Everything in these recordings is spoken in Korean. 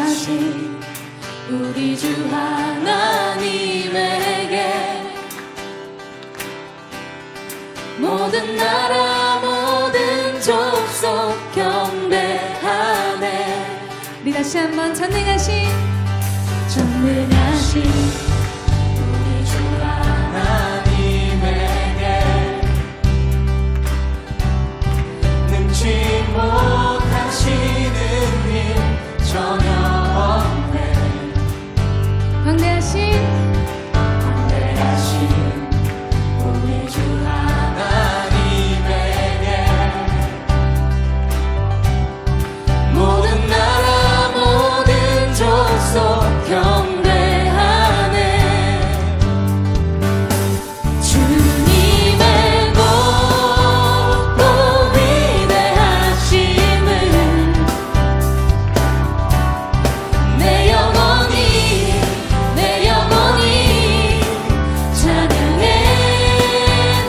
전능하신 우리 주 하나님에게 모든 나라 모든 족속 경배하네. 우리 다시 한번 전능하신 우리 주 하나님에게 능치 못하시는 일 전혀 없네. 광대하신 우리 주 하나님에게 모든 나라 모든 족속 경배하네. 주님의 높고 위대하심을 내 영혼이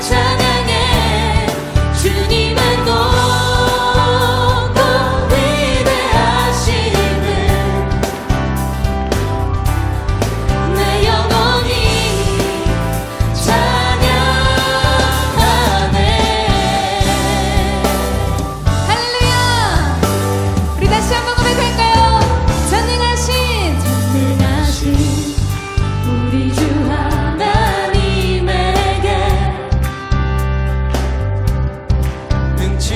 찬양해 주님의 높고 위대하심을 내 영혼이 찬양하네. 할렐루야. 우리 다시 한번 고백할까요? 전능하신 우리 주 하나님에게 능치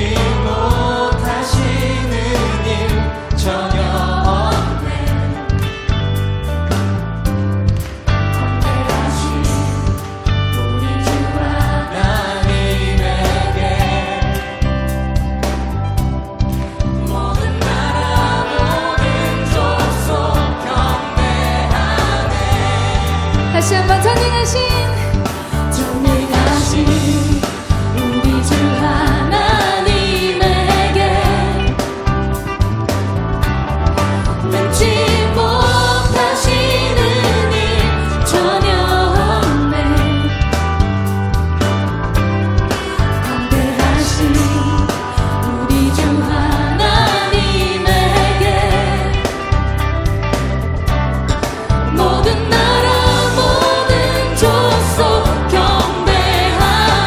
못하시는 일 전혀 없네. 광대하신 우리 주 하나님에게 모든 나라 모든 족속 경배하네. 다시 한번 전능하신 우리 주 하나님에게 능치 못하시는 일 전혀 없네. 광대하신 우리 주 하나님에게 모든 나라 모든 족속 경배하네.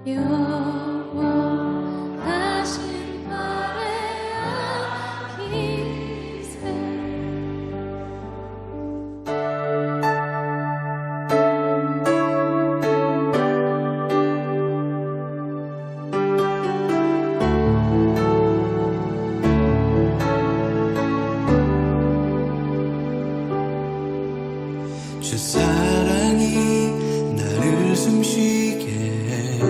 영원하신 발에 안기세. 주 사랑이 나를 숨쉬게 해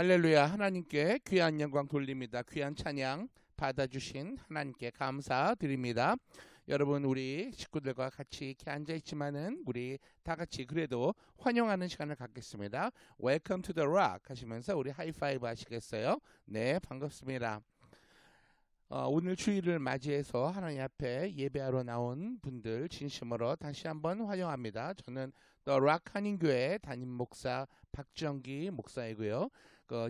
할렐루야. 하나님께 귀한 영광 돌립니다. 귀한 찬양 받아주신 하나님께 감사드립니다. 여러분, 우리 식구들과 같이 이렇게 앉아있지만은 우리 다 같이 그래도 환영하는 시간을 갖겠습니다. Welcome to the rock 하시면서 우리 하이파이브 하시겠어요? 네, 반갑습니다. 오늘 주일을 맞이해서 하나님 앞에 예배하러 나온 분들 진심으로 다시 한번 환영합니다. 저는 The Rock 한인교회 담임 목사 박정기 목사이고요.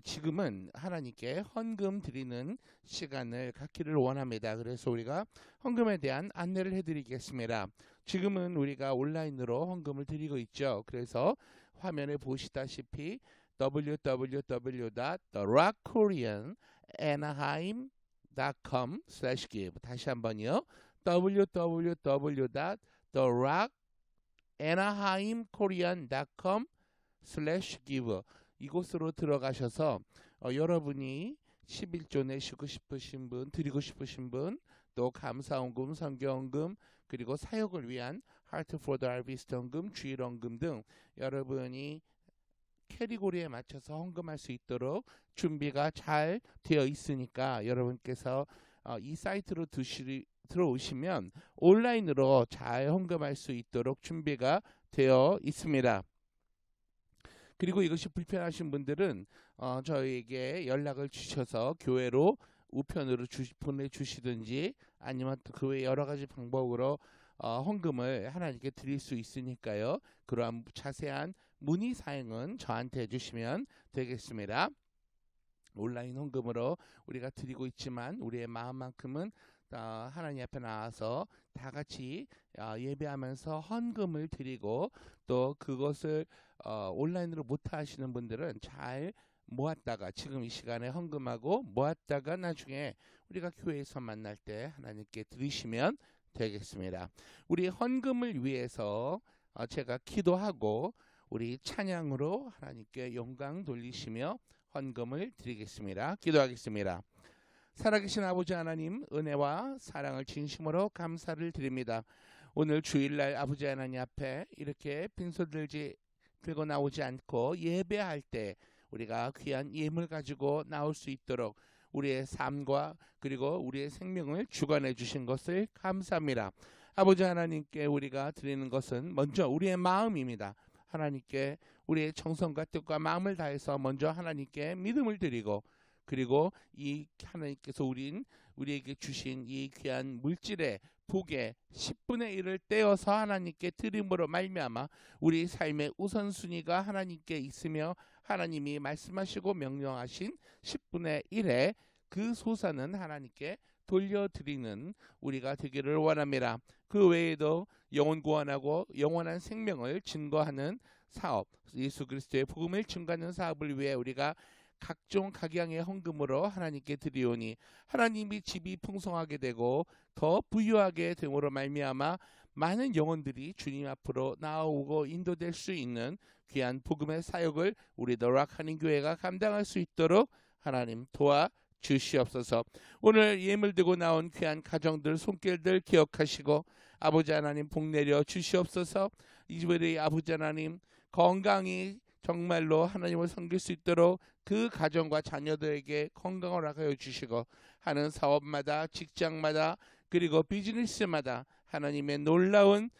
지금은 하나님께 헌금 드리는 시간을 갖기를 원합니다. 그래서 우리가 헌금에 대한 안내를 해드리겠습니다. 지금은 우리가 온라인으로 헌금을 드리고 있죠. 그래서 화면에 보시다시피 www.therockkoreananaheim.com/give 다시 한번요. www.therockanaheimkorean.com/give 이곳으로 들어가셔서 여러분이 11조 내시고 싶으신 분, 드리고 싶으신 분, 또 감사헌금, 선교헌금, 그리고 사역을 위한 Heart for the Harvest 헌금, 주일 헌금 등 여러분이 캐리고리에 맞춰서 헌금할 수 있도록 준비가 잘 되어 있으니까 여러분께서 이 사이트로 들어오시면 온라인으로 잘 헌금할 수 있도록 준비가 되어 있습니다. 그리고 이것이 불편하신 분들은 저에게 연락을 주셔서 교회로 우편으로 보내주시든지 아니면 또 그 외 여러 가지 방법으로 헌금을 하나님께 드릴 수 있으니까요. 그러한 자세한 문의 사항은 저한테 해주시면 되겠습니다. 온라인 헌금으로 우리가 드리고 있지만 우리의 마음만큼은 하나님 앞에 나와서 다 같이 예배하면서 헌금을 드리고 또 그것을 온라인으로 못 하시는 분들은 잘 모았다가 지금 이 시간에 헌금하고 모았다가 나중에 우리가 교회에서 만날 때 하나님께 드리시면 되겠습니다. 우리 헌금을 위해서 제가 기도하고 우리 찬양으로 하나님께 영광 돌리시며 헌금을 드리겠습니다. 기도하겠습니다. 살아계신 아버지 하나님, 은혜와 사랑을 진심으로 감사를 드립니다. 오늘 주일날 아버지 하나님 앞에 이렇게 빈손 들고 나오지 않고 예배할 때 우리가 귀한 예물 가지고 나올 수 있도록 우리의 삶과 그리고 우리의 생명을 주관해 주신 것을 감사합니다. 아버지 하나님께 우리가 드리는 것은 먼저 우리의 마음입니다. 하나님께 우리의 정성과 뜻과 마음을 다해서 먼저 하나님께 믿음을 드리고 그리고 이 하나님께서 우리에게 주신 이 귀한 물질의 복의 10분의 1을 떼어서 하나님께 드림으로 말미암아 우리 삶의 우선순위가 하나님께 있으며 하나님이 말씀하시고 명령하신 10분의 1의 그 소산은 하나님께 돌려드리는 우리가 되기를 원합니다. 그 외에도 영혼 구원하고 영원한 생명을 증거하는 사업, 예수 그리스도의 복음을 증거하는 사업을 위해 우리가 각종 각양의 헌금으로 하나님께 드리오니 하나님이 집이 풍성하게 되고 더 부유하게 됨으로 말미암아 많은 영혼들이 주님 앞으로 나오고 인도될 수 있는 귀한 복음의 사역을 우리 더락 한인교회가 감당할 수 있도록 하나님 도와주시옵소서. 오늘 예물 들고 나온 귀한 가정들 손길들 기억하시고 아버지 하나님 복 내려 주시옵소서. 이집의 아버지 하나님 건강히 정말로 하나님을 섬길 수 있도록 그 가정과 자녀들에게 건강을 허락하여 주시고 하는 사업마다 직장마다 그리고 비즈니스마다 하나님의 놀라운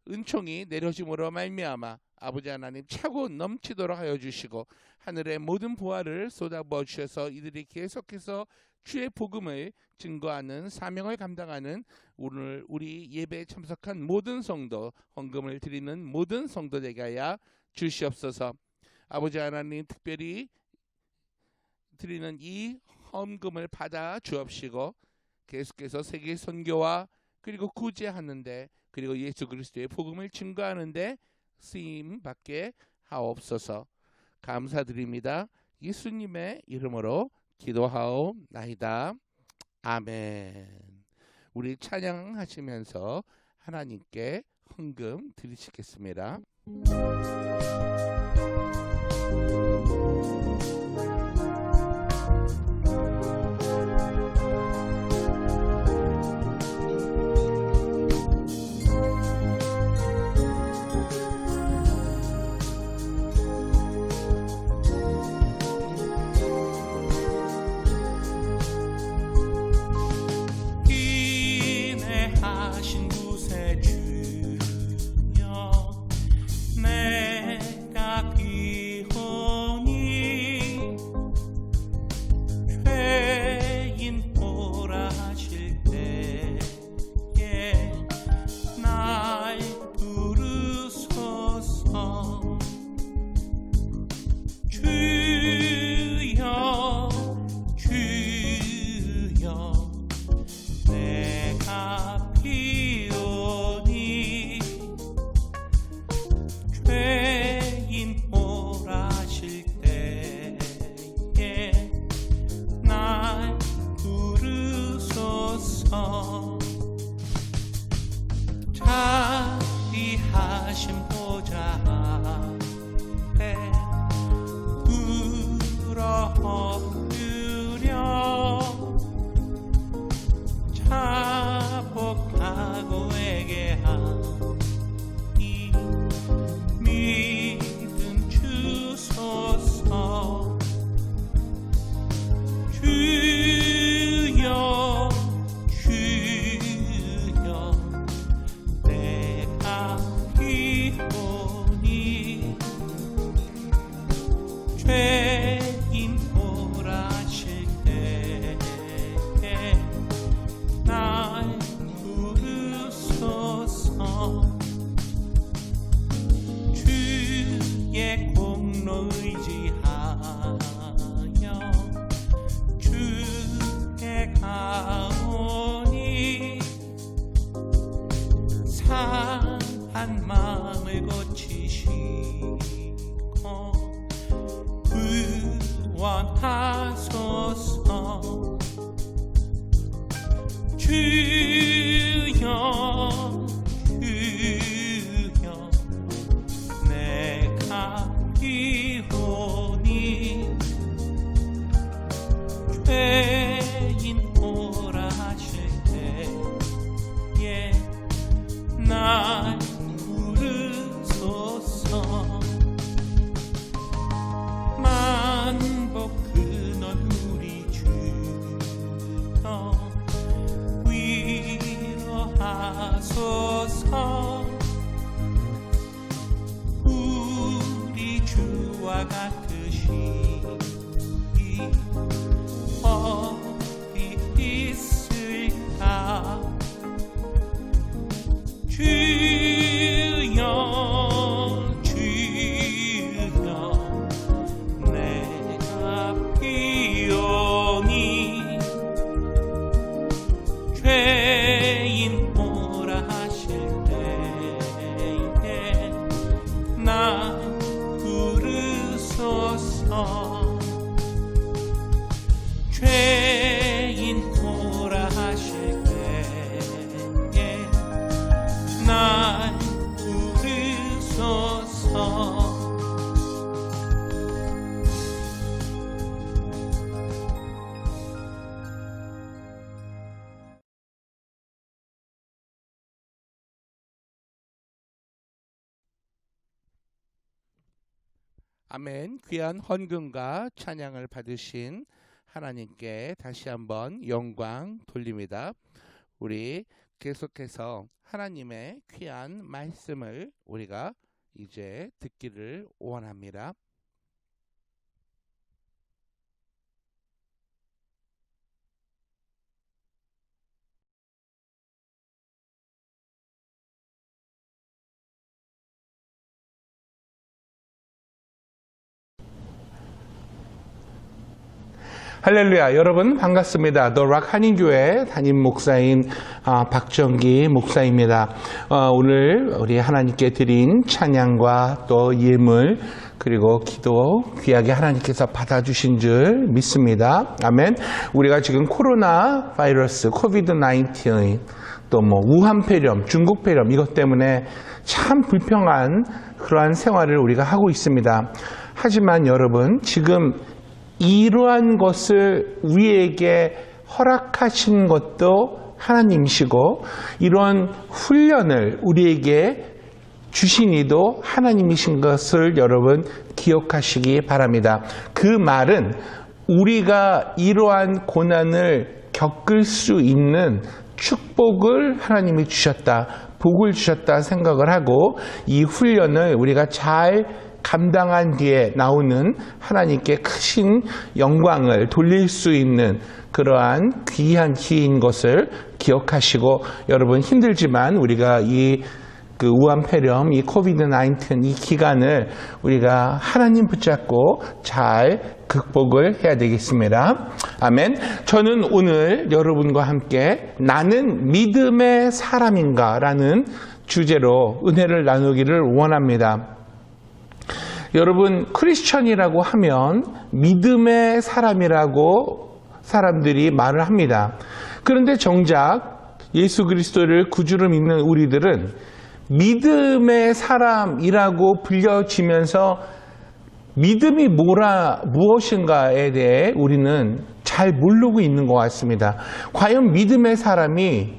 은총이 내려짐으로 말미암아 아버지 하나님 차고 넘치도록 하여 주시고 하늘의 모든 보화를 쏟아부어 주셔서 이들이 계속해서 주의 복음을 증거하는 사명을 감당하는 오늘 우리 예배에 참석한 모든 성도 헌금을 드리는 모든 성도되게 하여 주시옵소서. 아버지 하나님 특별히 드리는 이 헌금을 받아 주옵시고 계속해서 세계 선교와 그리고 구제하는데 그리고 예수 그리스도의 복음을 증거하는데 쓰임 받게 하옵소서. 감사드립니다. 예수님의 이름으로 기도하옵나이다. 아멘. 우리 찬양하시면서 하나님께 헌금 드리시겠습니다. 같으시 어디 있을까 주여 주여 내가 비오니 죄인 오라 하실 때에 나 부르소서 죄인 오라 하실 때에 날 부르소서 아멘. 귀한 헌금과 찬양을 받으신 하나님께 다시 한번 영광 돌립니다. 우리 계속해서 하나님의 귀한 말씀을 우리가 이제 듣기를 원합니다. 할렐루야, 여러분 반갑습니다. 더락 한인교회 담임 목사인 박정기 목사입니다. 오늘 우리 하나님께 드린 찬양과 또 예물 그리고 기도 귀하게 하나님께서 받아주신 줄 믿습니다. 아멘. 우리가 지금 코로나 바이러스 코비드-19 또 뭐 우한폐렴, 중국폐렴 이것 때문에 참 불평한 그러한 생활을 우리가 하고 있습니다. 하지만 여러분 지금 이러한 것을 우리에게 허락하신 것도 하나님이시고 이런 훈련을 우리에게 주신 이도 하나님이신 것을 여러분 기억하시기 바랍니다. 그 말은 우리가 이러한 고난을 겪을 수 있는 축복을 하나님이 주셨다, 복을 주셨다 생각을 하고 이 훈련을 우리가 잘 감당한 뒤에 나오는 하나님께 크신 영광을 돌릴 수 있는 그러한 귀한 기회인 것을 기억하시고 여러분 힘들지만 우리가 이 우한폐렴, 이 코비드-19 이 기간을 우리가 하나님 붙잡고 잘 극복을 해야 되겠습니다. 아멘. 저는 오늘 여러분과 함께 나는 믿음의 사람인가 라는 주제로 은혜를 나누기를 원합니다. 여러분 크리스천이라고 하면 믿음의 사람이라고 사람들이 말을 합니다. 그런데 정작 예수 그리스도를 구주로 믿는 우리들은 믿음의 사람이라고 불려지면서 믿음이 무엇인가에 대해 우리는 잘 모르고 있는 것 같습니다. 과연 믿음의 사람이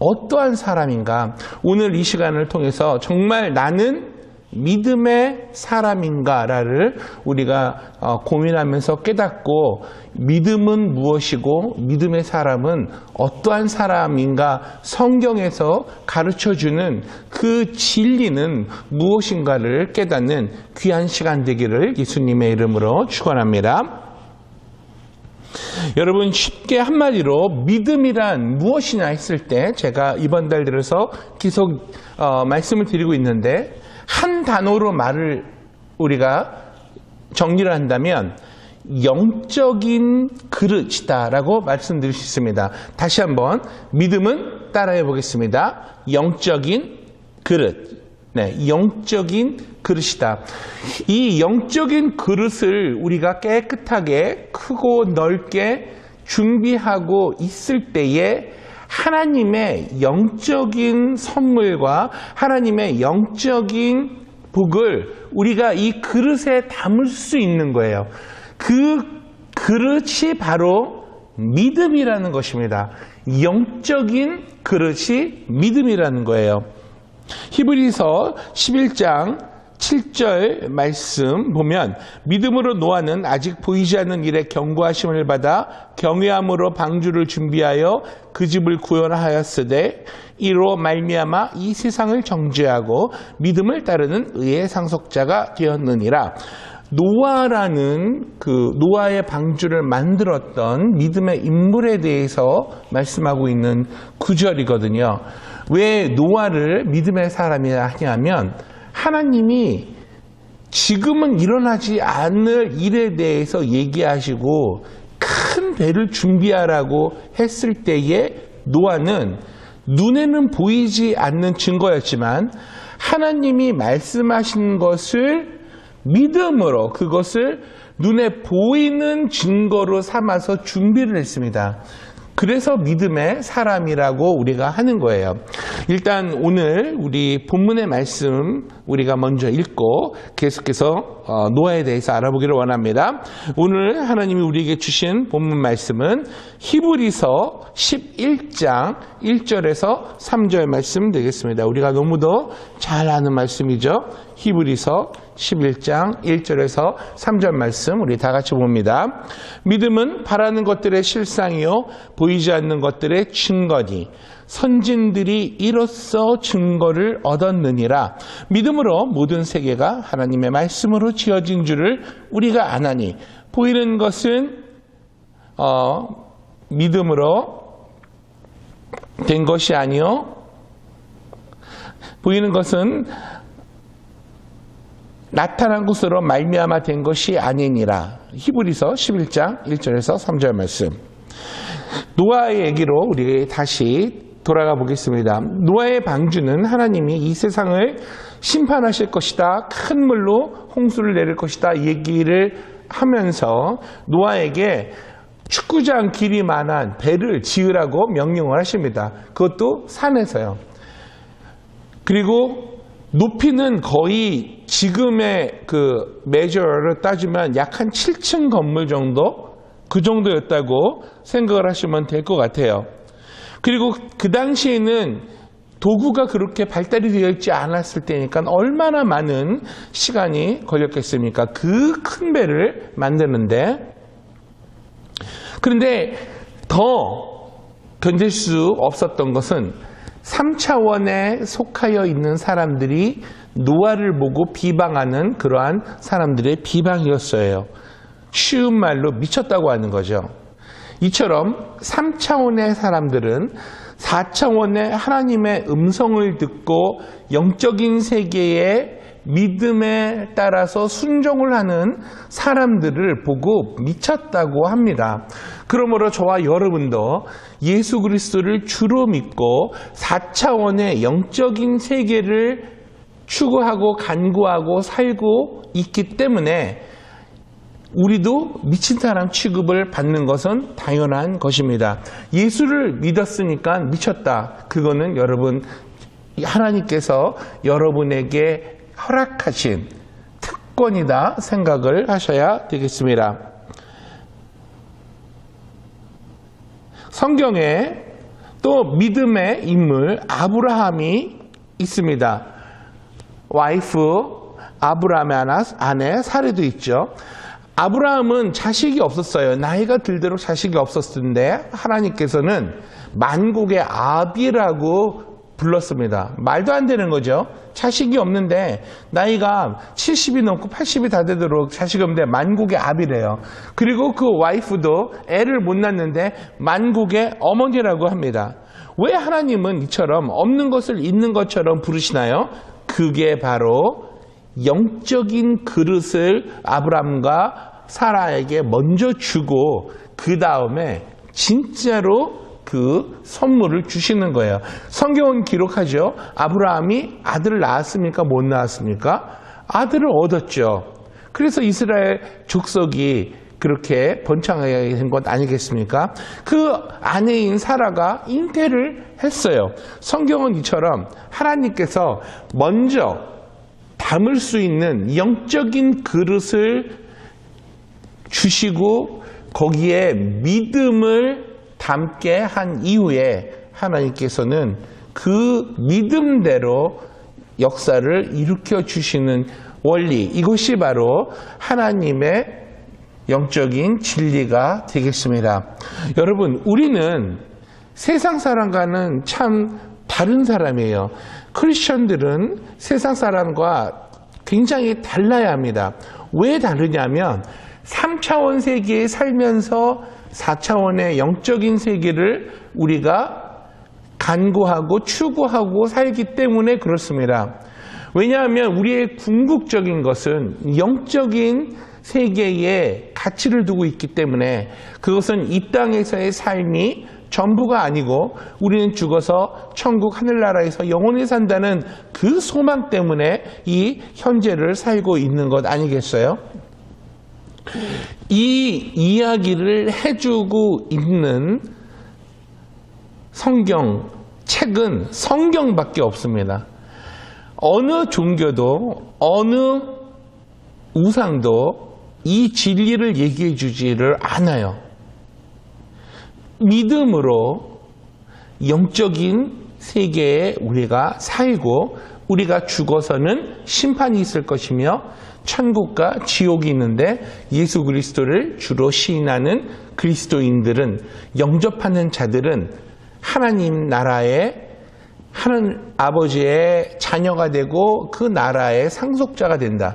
어떠한 사람인가? 오늘 이 시간을 통해서 정말 나는 믿음의 사람인가를 우리가 고민하면서 깨닫고 믿음은 무엇이고 믿음의 사람은 어떠한 사람인가 성경에서 가르쳐주는 그 진리는 무엇인가를 깨닫는 귀한 시간 되기를 예수님의 이름으로 축원합니다. 여러분 쉽게 한마디로 믿음이란 무엇이냐 했을 때 제가 이번 달 들어서 계속 말씀을 드리고 있는데 한 단어로 말을 우리가 정리를 한다면 영적인 그릇이다라고 말씀드릴 수 있습니다. 다시 한번 믿음은 따라해 보겠습니다. 영적인 그릇. 네, 영적인 그릇이다. 이 영적인 그릇을 우리가 깨끗하게 크고 넓게 준비하고 있을 때에 하나님의 영적인 선물과 하나님의 영적인 복을 우리가 이 그릇에 담을 수 있는 거예요. 그 그릇이 바로 믿음이라는 것입니다. 영적인 그릇이 믿음이라는 거예요. 히브리서 11장 7절 말씀 보면 믿음으로 노아는 아직 보이지 않는 일에 경고하심을 받아 경외함으로 방주를 준비하여 그 집을 구원하였으되 이로 말미암아 이 세상을 정죄하고 믿음을 따르는 의의 상속자가 되었느니라. 노아라는 그 노아의 방주를 만들었던 믿음의 인물에 대해서 말씀하고 있는 구절이거든요. 왜 노아를 믿음의 사람이라 하냐면 하나님이 지금은 일어나지 않을 일에 대해서 얘기하시고 큰 배를 준비하라고 했을 때에 노아는 눈에는 보이지 않는 증거였지만 하나님이 말씀하신 것을 믿음으로 그것을 눈에 보이는 증거로 삼아서 준비를 했습니다. 그래서 믿음의 사람이라고 우리가 하는 거예요. 일단 오늘 우리 본문의 말씀 우리가 먼저 읽고 계속해서 노아에 대해서 알아보기를 원합니다. 오늘 하나님이 우리에게 주신 본문 말씀은 히브리서 11장 1절에서 3절 말씀 되겠습니다. 우리가 너무도 잘 아는 말씀이죠. 히브리서 11장 1절에서 3절 말씀 우리 다 같이 봅니다. 믿음은 바라는 것들의 실상이요 보이지 않는 것들의 증거니 선진들이 이로써 증거를 얻었느니라. 믿음으로 모든 세계가 하나님의 말씀으로 지어진 줄을 우리가 아나니 보이는 것은 믿음으로 된 것이 아니요 보이는 것은 나타난 것으로 말미암아 된 것이 아니니라. 히브리서 11장 1절에서 3절 말씀. 노아의 얘기로 우리 다시 돌아가 보겠습니다. 노아의 방주는 하나님이 이 세상을 심판하실 것이다. 큰 물로 홍수를 내릴 것이다. 얘기를 하면서 노아에게 축구장 길이만한 배를 지으라고 명령을 하십니다. 그것도 산에서요. 그리고 높이는 거의 지금의 그 메저를 따지면 약 한 7층 건물 정도? 그 정도였다고 생각을 하시면 될 것 같아요. 그리고 그 당시에는 도구가 그렇게 발달이 되어 있지 않았을 때니까 얼마나 많은 시간이 걸렸겠습니까? 그 큰 배를 만드는데. 그런데 더 견딜 수 없었던 것은 3차원에 속하여 있는 사람들이 노아를 보고 비방하는 그러한 사람들의 비방이었어요. 쉬운 말로 미쳤다고 하는 거죠. 이처럼 3차원의 사람들은 4차원의 하나님의 음성을 듣고 영적인 세계의 믿음에 따라서 순종을 하는 사람들을 보고 미쳤다고 합니다. 그러므로 저와 여러분도 예수 그리스도를 주로 믿고 4차원의 영적인 세계를 추구하고 간구하고 살고 있기 때문에 우리도 미친 사람 취급을 받는 것은 당연한 것입니다. 예수를 믿었으니까 미쳤다. 그거는 여러분 하나님께서 여러분에게 허락하신 특권이다 생각을 하셔야 되겠습니다. 성경에 또 믿음의 인물 아브라함이 있습니다. 와이프 아브라함의 아내 사례도 있죠. 아브라함은 자식이 없었어요. 나이가 들도록 자식이 없었는데 하나님께서는 만국의 아비라고 불렀습니다. 말도 안 되는 거죠. 자식이 없는데 나이가 70이 넘고 80이 다 되도록 자식이 없는데 만국의 아비래요. 그리고 그 와이프도 애를 못 낳는데 만국의 어머니라고 합니다. 왜 하나님은 이처럼 없는 것을 있는 것처럼 부르시나요? 그게 바로 영적인 그릇을 아브람과 사라에게 먼저 주고 그 다음에 진짜로 그 선물을 주시는 거예요. 성경은 기록하죠. 아브라함이 아들을 낳았습니까? 못 낳았습니까? 아들을 얻었죠. 그래서 이스라엘 족속이 그렇게 번창하게 된 것 아니겠습니까? 그 아내인 사라가 잉태를 했어요. 성경은 이처럼 하나님께서 먼저 담을 수 있는 영적인 그릇을 주시고 거기에 믿음을 담게 한 이후에 하나님께서는 그 믿음대로 역사를 일으켜 주시는 원리, 이것이 바로 하나님의 영적인 진리가 되겠습니다. 여러분, 우리는 세상 사람과는 참 다른 사람이에요. 크리스천들은 세상 사람과 굉장히 달라야 합니다. 왜 다르냐면 3차원 세계에 살면서 4차원의 영적인 세계를 우리가 간구하고 추구하고 살기 때문에 그렇습니다. 왜냐하면 우리의 궁극적인 것은 영적인 세계에 가치를 두고 있기 때문에 그것은 이 땅에서의 삶이 전부가 아니고 우리는 죽어서 천국 하늘나라에서 영원히 산다는 그 소망 때문에 이 현재를 살고 있는 것 아니겠어요? 이 이야기를 해주고 있는 성경, 책은 성경밖에 없습니다. 어느 종교도 어느 우상도 이 진리를 얘기해 주지를 않아요. 믿음으로 영적인 세계에 우리가 살고 우리가 죽어서는 심판이 있을 것이며 천국과 지옥이 있는데 예수 그리스도를 주로 시인하는 그리스도인들은 영접하는 자들은 하나님 나라의 하나님 아버지의 자녀가 되고 그 나라의 상속자가 된다.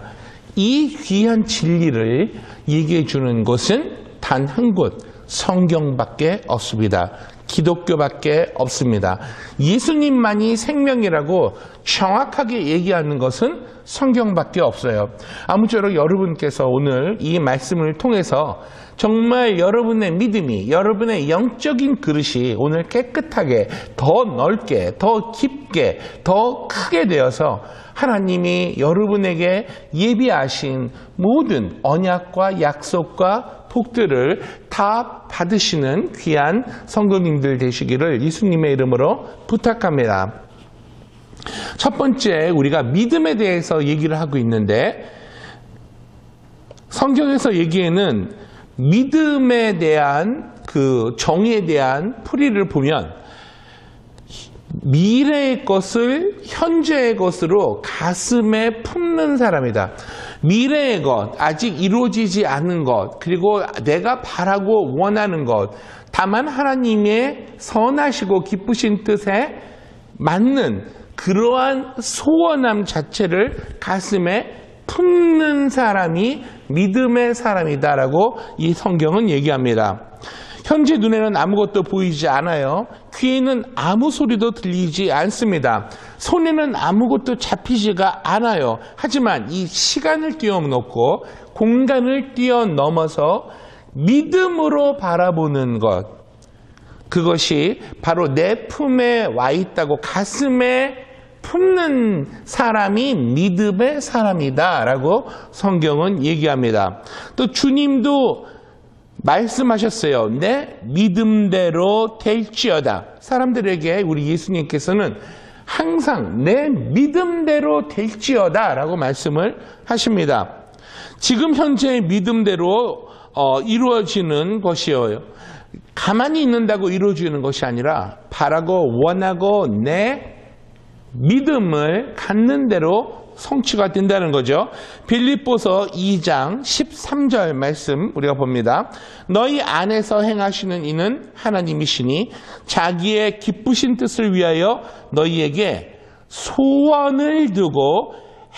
이 귀한 진리를 얘기해 주는 곳은 단 한 곳, 성경밖에 없습니다. 기독교밖에 없습니다. 예수님만이 생명이라고 정확하게 얘기하는 것은 성경밖에 없어요. 아무쪼록 여러분께서 오늘 이 말씀을 통해서 정말 여러분의 믿음이, 여러분의 영적인 그릇이 오늘 깨끗하게, 더 넓게, 더 깊게, 더 크게 되어서 하나님이 여러분에게 예비하신 모든 언약과 약속과 복들을 다 받으시는 귀한 성도님들 되시기를 예수님의 이름으로 부탁합니다. 첫 번째, 우리가 믿음에 대해서 얘기를 하고 있는데 성경에서 얘기에는 믿음에 대한 그 정의에 대한 풀이를 보면 미래의 것을 현재의 것으로 가슴에 품는 사람이다. 미래의 것, 아직 이루어지지 않은 것, 그리고 내가 바라고 원하는 것, 다만 하나님의 선하시고 기쁘신 뜻에 맞는 그러한 소원함 자체를 가슴에 품는 사람이 믿음의 사람이다라고 이 성경은 얘기합니다. 현재 눈에는 아무것도 보이지 않아요. 귀에는 아무 소리도 들리지 않습니다. 손에는 아무것도 잡히지가 않아요. 하지만 이 시간을 뛰어넘고 공간을 뛰어넘어서 믿음으로 바라보는 것, 그것이 바로 내 품에 와 있다고 가슴에 품는 사람이 믿음의 사람이다라고 성경은 얘기합니다. 또 주님도 말씀하셨어요. 내 믿음대로 될지어다. 사람들에게 우리 예수님께서는 항상 내 믿음대로 될지어다 라고 말씀을 하십니다. 지금 현재의 믿음대로 이루어지는 것이요. 가만히 있는다고 이루어지는 것이 아니라 바라고 원하고 내 믿음을 갖는 대로 성취가 된다는 거죠. 빌립보서 2장 13절 말씀 우리가 봅니다. 너희 안에서 행하시는 이는 하나님이시니 자기의 기쁘신 뜻을 위하여 너희에게 소원을 두고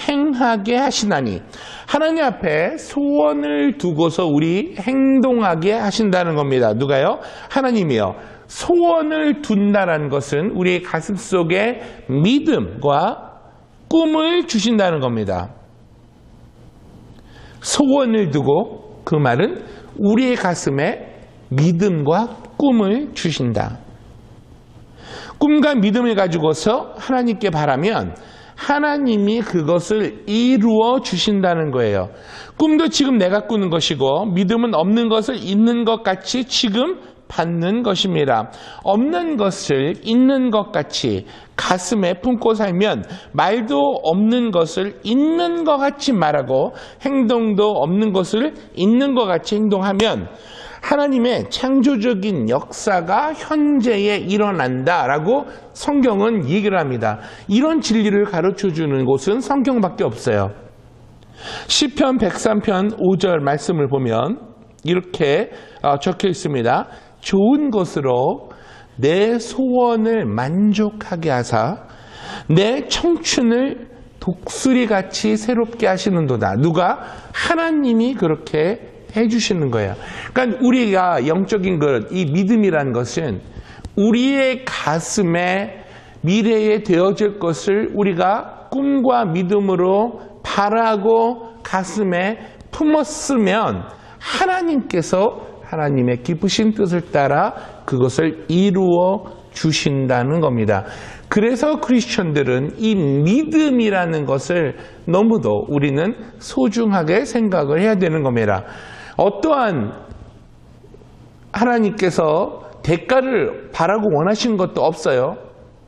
행하게 하시나니, 하나님 앞에 소원을 두고서 우리 행동하게 하신다는 겁니다. 누가요? 하나님이요. 소원을 둔다는 것은 우리의 가슴 속에 믿음과 꿈을 주신다는 겁니다. 소원을 두고, 그 말은 우리의 가슴에 믿음과 꿈을 주신다. 꿈과 믿음을 가지고서 하나님께 바라면 하나님이 그것을 이루어 주신다는 거예요. 꿈도 지금 내가 꾸는 것이고 믿음은 없는 것을 있는 것 같이 지금 받는 것입니다. 없는 것을 있는 것 같이 가슴에 품고 살면 말도 없는 것을 있는 것 같이 말하고 행동도 없는 것을 있는 것 같이 행동하면 하나님의 창조적인 역사가 현재에 일어난다라고 성경은 얘기를 합니다. 이런 진리를 가르쳐주는 곳은 성경밖에 없어요. 시편 103편 5절 말씀을 보면 이렇게 적혀 있습니다. 좋은 것으로 내 소원을 만족하게 하사 내 청춘을 독수리같이 새롭게 하시는도다. 누가? 하나님이 그렇게 해주시는 거예요. 그러니까 우리가 영적인 것, 이 믿음이라는 것은 우리의 가슴에 미래에 되어질 것을 우리가 꿈과 믿음으로 바라고 가슴에 품었으면 하나님께서 하나님의 기쁘신 뜻을 따라 그것을 이루어 주신다는 겁니다. 그래서 크리스천들은 이 믿음이라는 것을 너무도 우리는 소중하게 생각을 해야 되는 겁니다. 어떠한 하나님께서 대가를 바라고 원하신 것도 없어요.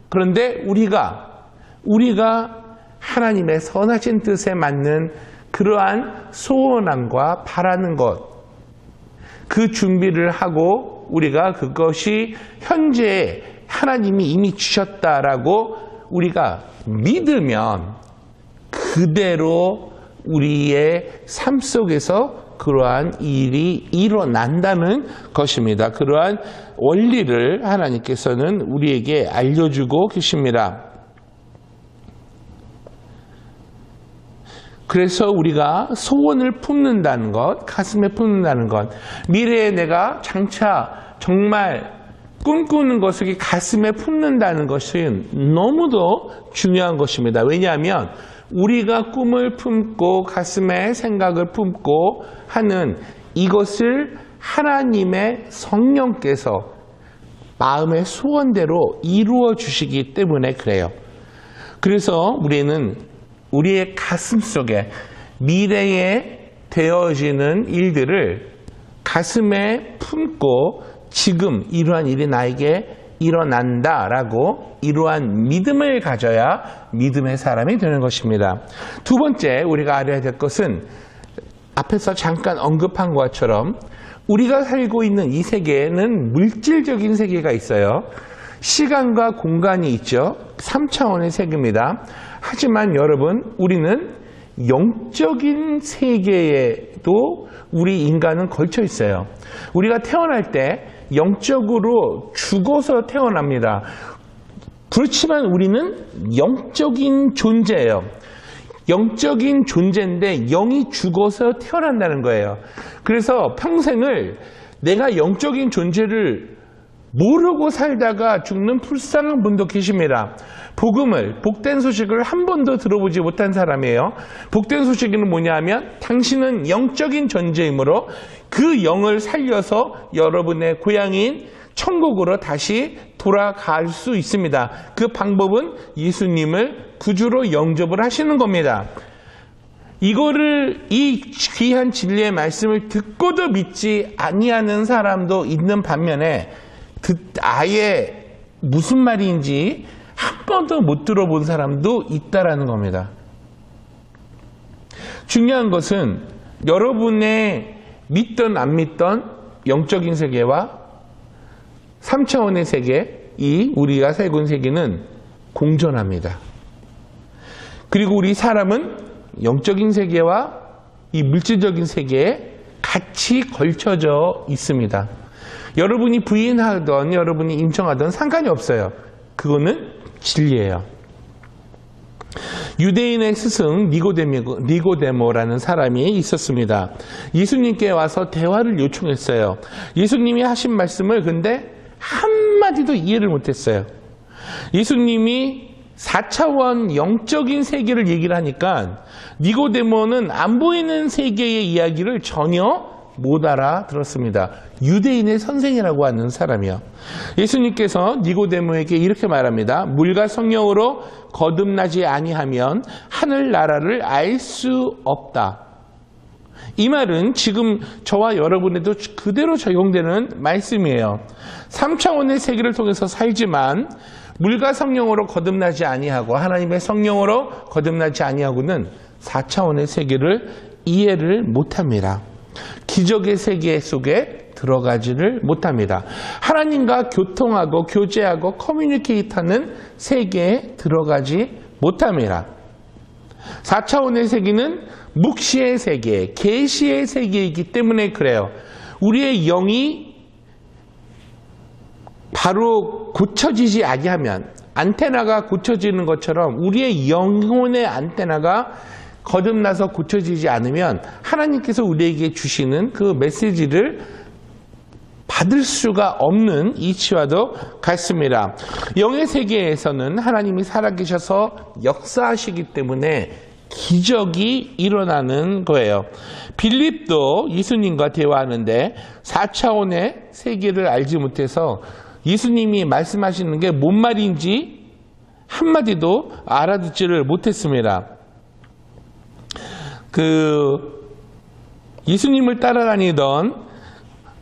그런데 우리가 하나님의 선하신 뜻에 맞는 그러한 소원함과 바라는 것, 그 준비를 하고 우리가 그것이 현재 하나님이 이미 주셨다라고 우리가 믿으면 그대로 우리의 삶 속에서 그러한 일이 일어난다는 것입니다. 그러한 원리를 하나님께서는 우리에게 알려주고 계십니다. 그래서 우리가 소원을 품는다는 것, 가슴에 품는다는 것, 미래에 내가 장차 정말 꿈꾸는 것을 가슴에 품는다는 것은 너무도 중요한 것입니다. 왜냐하면 우리가 꿈을 품고 가슴에 생각을 품고 하는 이것을 하나님의 성령께서 마음의 소원대로 이루어 주시기 때문에 그래요. 그래서 우리는 우리의 가슴 속에 미래에 되어지는 일들을 가슴에 품고 지금 이러한 일이 나에게 일어난다라고 이러한 믿음을 가져야 믿음의 사람이 되는 것입니다. 두 번째 우리가 알아야 될 것은 앞에서 잠깐 언급한 것처럼 우리가 살고 있는 이 세계에는 물질적인 세계가 있어요. 시간과 공간이 있죠. 3차원의 세계입니다. 하지만 여러분, 우리는 영적인 세계에도 우리 인간은 걸쳐 있어요. 우리가 태어날 때 영적으로 죽어서 태어납니다. 그렇지만 우리는 영적인 존재예요. 영적인 존재인데 영이 죽어서 태어난다는 거예요. 그래서 평생을 내가 영적인 존재를 모르고 살다가 죽는 불쌍한 분도 계십니다. 복된 소식을 한 번도 들어보지 못한 사람이에요. 복된 소식은 뭐냐 하면 당신은 영적인 존재이므로 그 영을 살려서 여러분의 고향인 천국으로 다시 돌아갈 수 있습니다. 그 방법은 예수님을 구주로 영접을 하시는 겁니다. 이 귀한 진리의 말씀을 듣고도 믿지 아니하는 사람도 있는 반면에 아예 무슨 말인지 한 번도 못 들어본 사람도 있다라는 겁니다. 중요한 것은 여러분의 믿던 안 믿던 영적인 세계와 3차원의 세계, 이 우리가 살고 있는 세계는 공존합니다. 그리고 우리 사람은 영적인 세계와 이 물질적인 세계에 같이 걸쳐져 있습니다. 여러분이 부인하던 여러분이 인정하던 상관이 없어요. 그거는 진리예요. 유대인의 스승 니고데모라는 사람이 있었습니다. 예수님께 와서 대화를 요청했어요. 예수님이 하신 말씀을 근데 한마디도 이해를 못했어요. 예수님이 4차원 영적인 세계를 얘기를 하니까 니고데모는 안 보이는 세계의 이야기를 전혀 못 알아들었습니다. 유대인의 선생이라고 하는 사람이요. 예수님께서 니고데모에게 이렇게 말합니다. 물과 성령으로 거듭나지 아니하면 하늘나라를 알 수 없다. 이 말은 지금 저와 여러분에도 그대로 적용되는 말씀이에요. 3차원의 세계를 통해서 살지만 물과 성령으로 거듭나지 아니하고 하나님의 성령으로 거듭나지 아니하고는 4차원의 세계를 이해를 못합니다. 기적의 세계 속에 들어가지를 못합니다. 하나님과 교통하고 교제하고 커뮤니케이트하는 세계에 들어가지 못합니다. 4차원의 세계는 묵시의 세계, 계시의 세계이기 때문에 그래요. 우리의 영이 바로 고쳐지지 아니하면 안테나가 고쳐지는 것처럼 우리의 영혼의 안테나가 거듭나서 고쳐지지 않으면 하나님께서 우리에게 주시는 그 메시지를 받을 수가 없는 이치와도 같습니다. 영의 세계에서는 하나님이 살아계셔서 역사하시기 때문에 기적이 일어나는 거예요. 빌립도 예수님과 대화하는데 4차원의 세계를 알지 못해서 예수님이 말씀하시는 게 뭔 말인지 한마디도 알아듣지를 못했습니다. 예수님을 따라다니던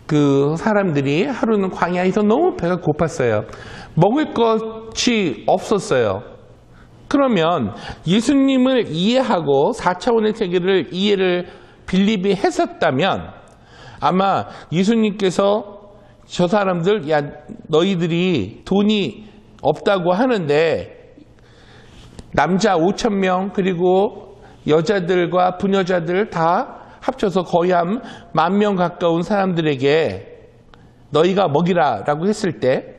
그 사람들이 하루는 광야에서 너무 배가 고팠어요. 먹을 것이 없었어요. 그러면 예수님을 이해하고 4차원의 세계를 이해를 빌립이 했었다면 아마 예수님께서 저 사람들, 야, 너희들이 돈이 없다고 하는데 남자 5,000명 그리고 여자들과 부녀자들 다 합쳐서 거의 한 10,000명 가까운 사람들에게 너희가 먹이라 라고 했을 때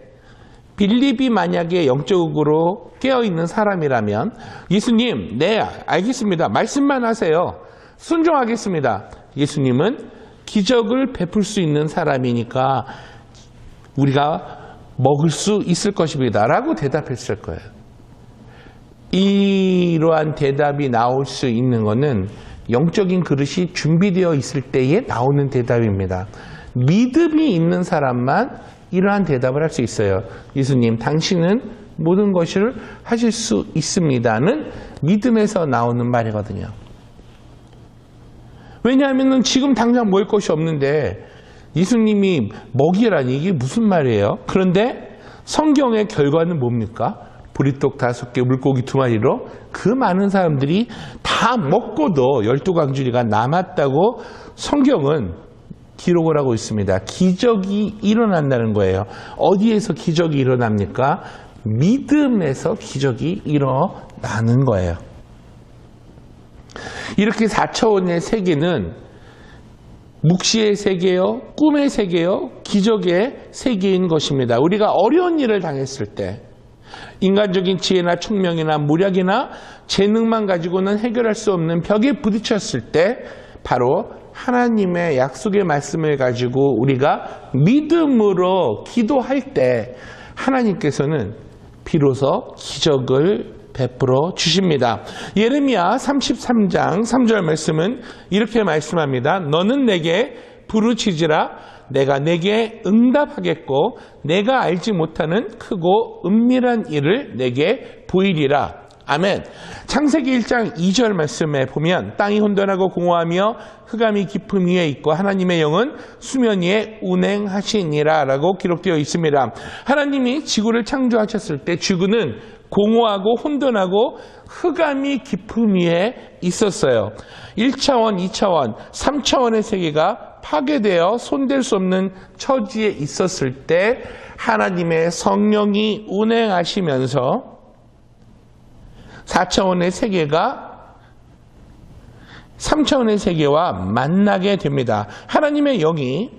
빌립이 만약에 영적으로 깨어있는 사람이라면 예수님, 네, 알겠습니다. 말씀만 하세요. 순종하겠습니다. 예수님은 기적을 베풀 수 있는 사람이니까 우리가 먹을 수 있을 것입니다. 라고 대답했을 거예요. 이러한 대답이 나올 수 있는 것은 영적인 그릇이 준비되어 있을 때에 나오는 대답입니다. 믿음이 있는 사람만 이러한 대답을 할 수 있어요. 예수님, 당신은 모든 것을 하실 수 있습니다는 믿음에서 나오는 말이거든요. 왜냐하면 지금 당장 먹을 것이 없는데 예수님이 먹이라니 이게 무슨 말이에요? 그런데 성경의 결과는 뭡니까? 보리떡 5개, 물고기 2마리로 그 많은 사람들이 다 먹고도 12광주리가 남았다고 성경은 기록을 하고 있습니다. 기적이 일어난다는 거예요. 어디에서 기적이 일어납니까? 믿음에서 기적이 일어나는 거예요. 이렇게 4차원의 세계는 묵시의 세계요, 꿈의 세계요, 기적의 세계인 것입니다. 우리가 어려운 일을 당했을 때 인간적인 지혜나 총명이나 무력이나 재능만 가지고는 해결할 수 없는 벽에 부딪혔을 때 바로 하나님의 약속의 말씀을 가지고 우리가 믿음으로 기도할 때 하나님께서는 비로소 기적을 베풀어 주십니다. 예레미야 33장 3절 말씀은 이렇게 말씀합니다. 너는 내게 부르짖으라 내가 내게 응답하겠고 내가 알지 못하는 크고 은밀한 일을 내게 보이리라. 아멘. 창세기 1장 2절 말씀에 보면 땅이 혼돈하고 공허하며 흑암이 깊음 위에 있고 하나님의 영은 수면 위에 운행하시니라 라고 기록되어 있습니다. 하나님이 지구를 창조하셨을 때 지구는 공허하고 혼돈하고 흑암이 깊음 위에 있었어요. 1차원, 2차원, 3차원의 세계가 파괴되어 손댈 수 없는 처지에 있었을 때 하나님의 성령이 운행하시면서 4차원의 세계가 3차원의 세계와 만나게 됩니다. 하나님의 영이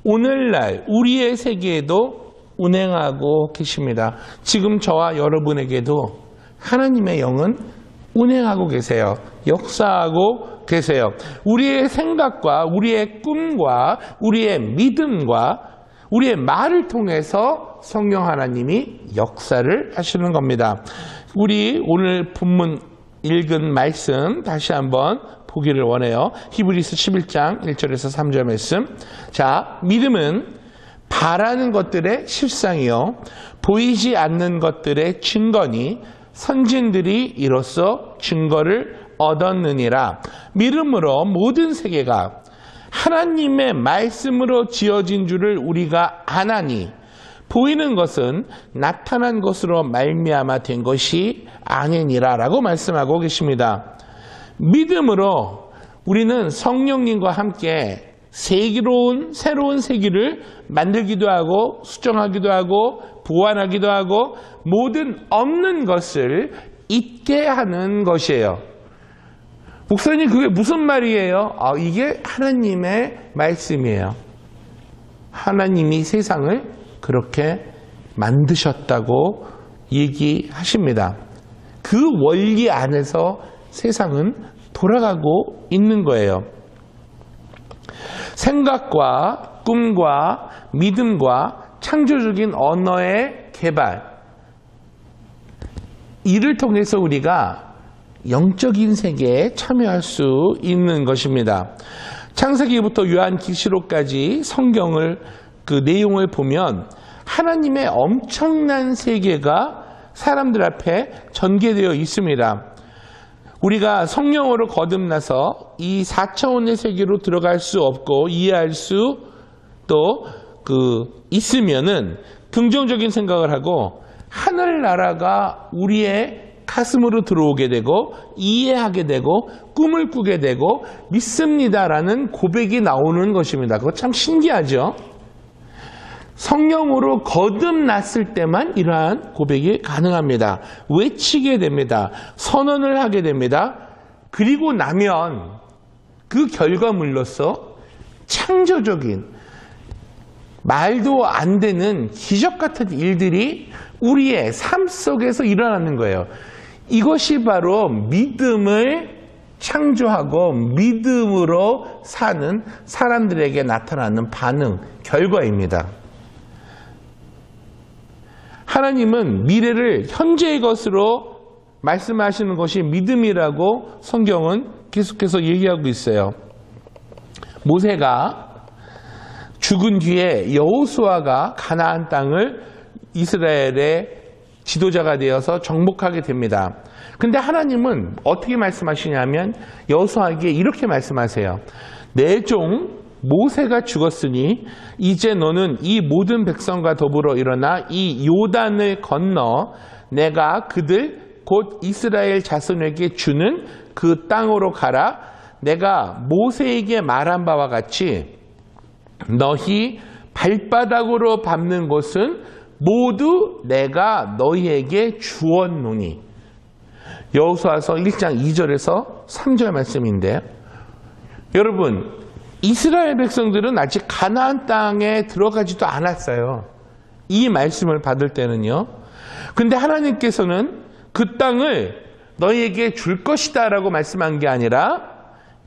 오늘날 우리의 세계에도 운행하고 계십니다. 지금 저와 여러분에게도 하나님의 영은 운행하고 계세요. 역사하고 계세요. 우리의 생각과 우리의 꿈과 우리의 믿음과 우리의 말을 통해서 성령 하나님이 역사를 하시는 겁니다. 우리 오늘 본문 읽은 말씀 다시 한번 보기를 원해요. 히브리서 11장 1절에서 3절 말씀. 자, 믿음은 바라는 것들의 실상이요 보이지 않는 것들의 증거니 선진들이 이로써 증거를 얻었느니라. 믿음으로 모든 세계가 하나님의 말씀으로 지어진 줄을 우리가 아나니 보이는 것은 나타난 것으로 말미암아 된 것이 아니니라 라고 말씀하고 계십니다. 믿음으로 우리는 성령님과 함께 새로운 세계를 만들기도 하고 수정하기도 하고 보완하기도 하고 모든 없는 것을 있게 하는 것이에요. 목사님 그게 무슨 말이에요? 이게 하나님의 말씀이에요. 하나님이 세상을 그렇게 만드셨다고 얘기하십니다. 그 원리 안에서 세상은 돌아가고 있는 거예요. 생각과 꿈과 믿음과 창조적인 언어의 개발, 이를 통해서 우리가 영적인 세계에 참여할 수 있는 것입니다. 창세기부터 요한계시록까지 성경을 그 내용을 보면 하나님의 엄청난 세계가 사람들 앞에 전개되어 있습니다. 우리가 성령으로 거듭나서 이 4차원의 세계로 들어갈 수 없고 이해할 수 또 있으면은 긍정적인 생각을 하고 하늘나라가 우리의 가슴으로 들어오게 되고 이해하게 되고 꿈을 꾸게 되고 믿습니다라는 고백이 나오는 것입니다. 그거 참 신기하죠? 성령으로 거듭났을 때만 이러한 고백이 가능합니다. 외치게 됩니다. 선언을 하게 됩니다. 그리고 나면 그 결과물로서 창조적인 말도 안 되는 기적 같은 일들이 우리의 삶 속에서 일어나는 거예요. 이것이 바로 믿음을 창조하고 믿음으로 사는 사람들에게 나타나는 반응, 결과입니다. 하나님은 미래를 현재의 것으로 말씀하시는 것이 믿음이라고 성경은 계속해서 얘기하고 있어요. 모세가 죽은 뒤에 여호수아가 가나안 땅을 이스라엘의 지도자가 되어서 정복하게 됩니다. 근데 하나님은 어떻게 말씀하시냐면 여호수아에게 이렇게 말씀하세요. 내 종 모세가 죽었으니 이제 너는 이 모든 백성과 더불어 일어나 이 요단을 건너 내가 그들 곧 이스라엘 자손에게 주는 그 땅으로 가라. 내가 모세에게 말한 바와 같이 너희 발바닥으로 밟는 곳은 모두 내가 너희에게 주었노니. 여호수아서 1장 2절에서 3절 말씀인데, 여러분 이스라엘 백성들은 아직 가나안 땅에 들어가지도 않았어요. 이 말씀을 받을 때는요. 근데 하나님께서는 그 땅을 너희에게 줄 것이다 라고 말씀한 게 아니라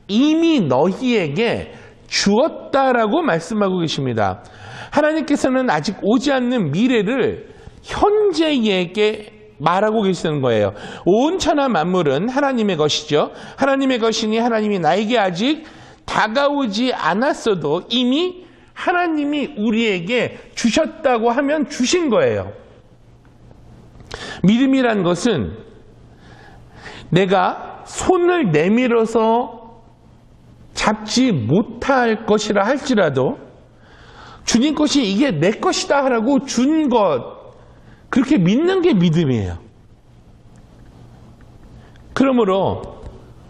이미 너희에게 주었다라고 말씀하고 계십니다. 하나님께서는 아직 오지 않는 미래를 현재에게 말하고 계시는 거예요. 온 천하 만물은 하나님의 것이죠. 하나님의 것이니 하나님이 나에게 아직 다가오지 않았어도 이미 하나님이 우리에게 주셨다고 하면 주신 거예요. 믿음이란 것은 내가 손을 내밀어서 잡지 못할 것이라 할지라도 주님 것이 이게 내 것이다 하라고 준 것, 그렇게 믿는 게 믿음이에요. 그러므로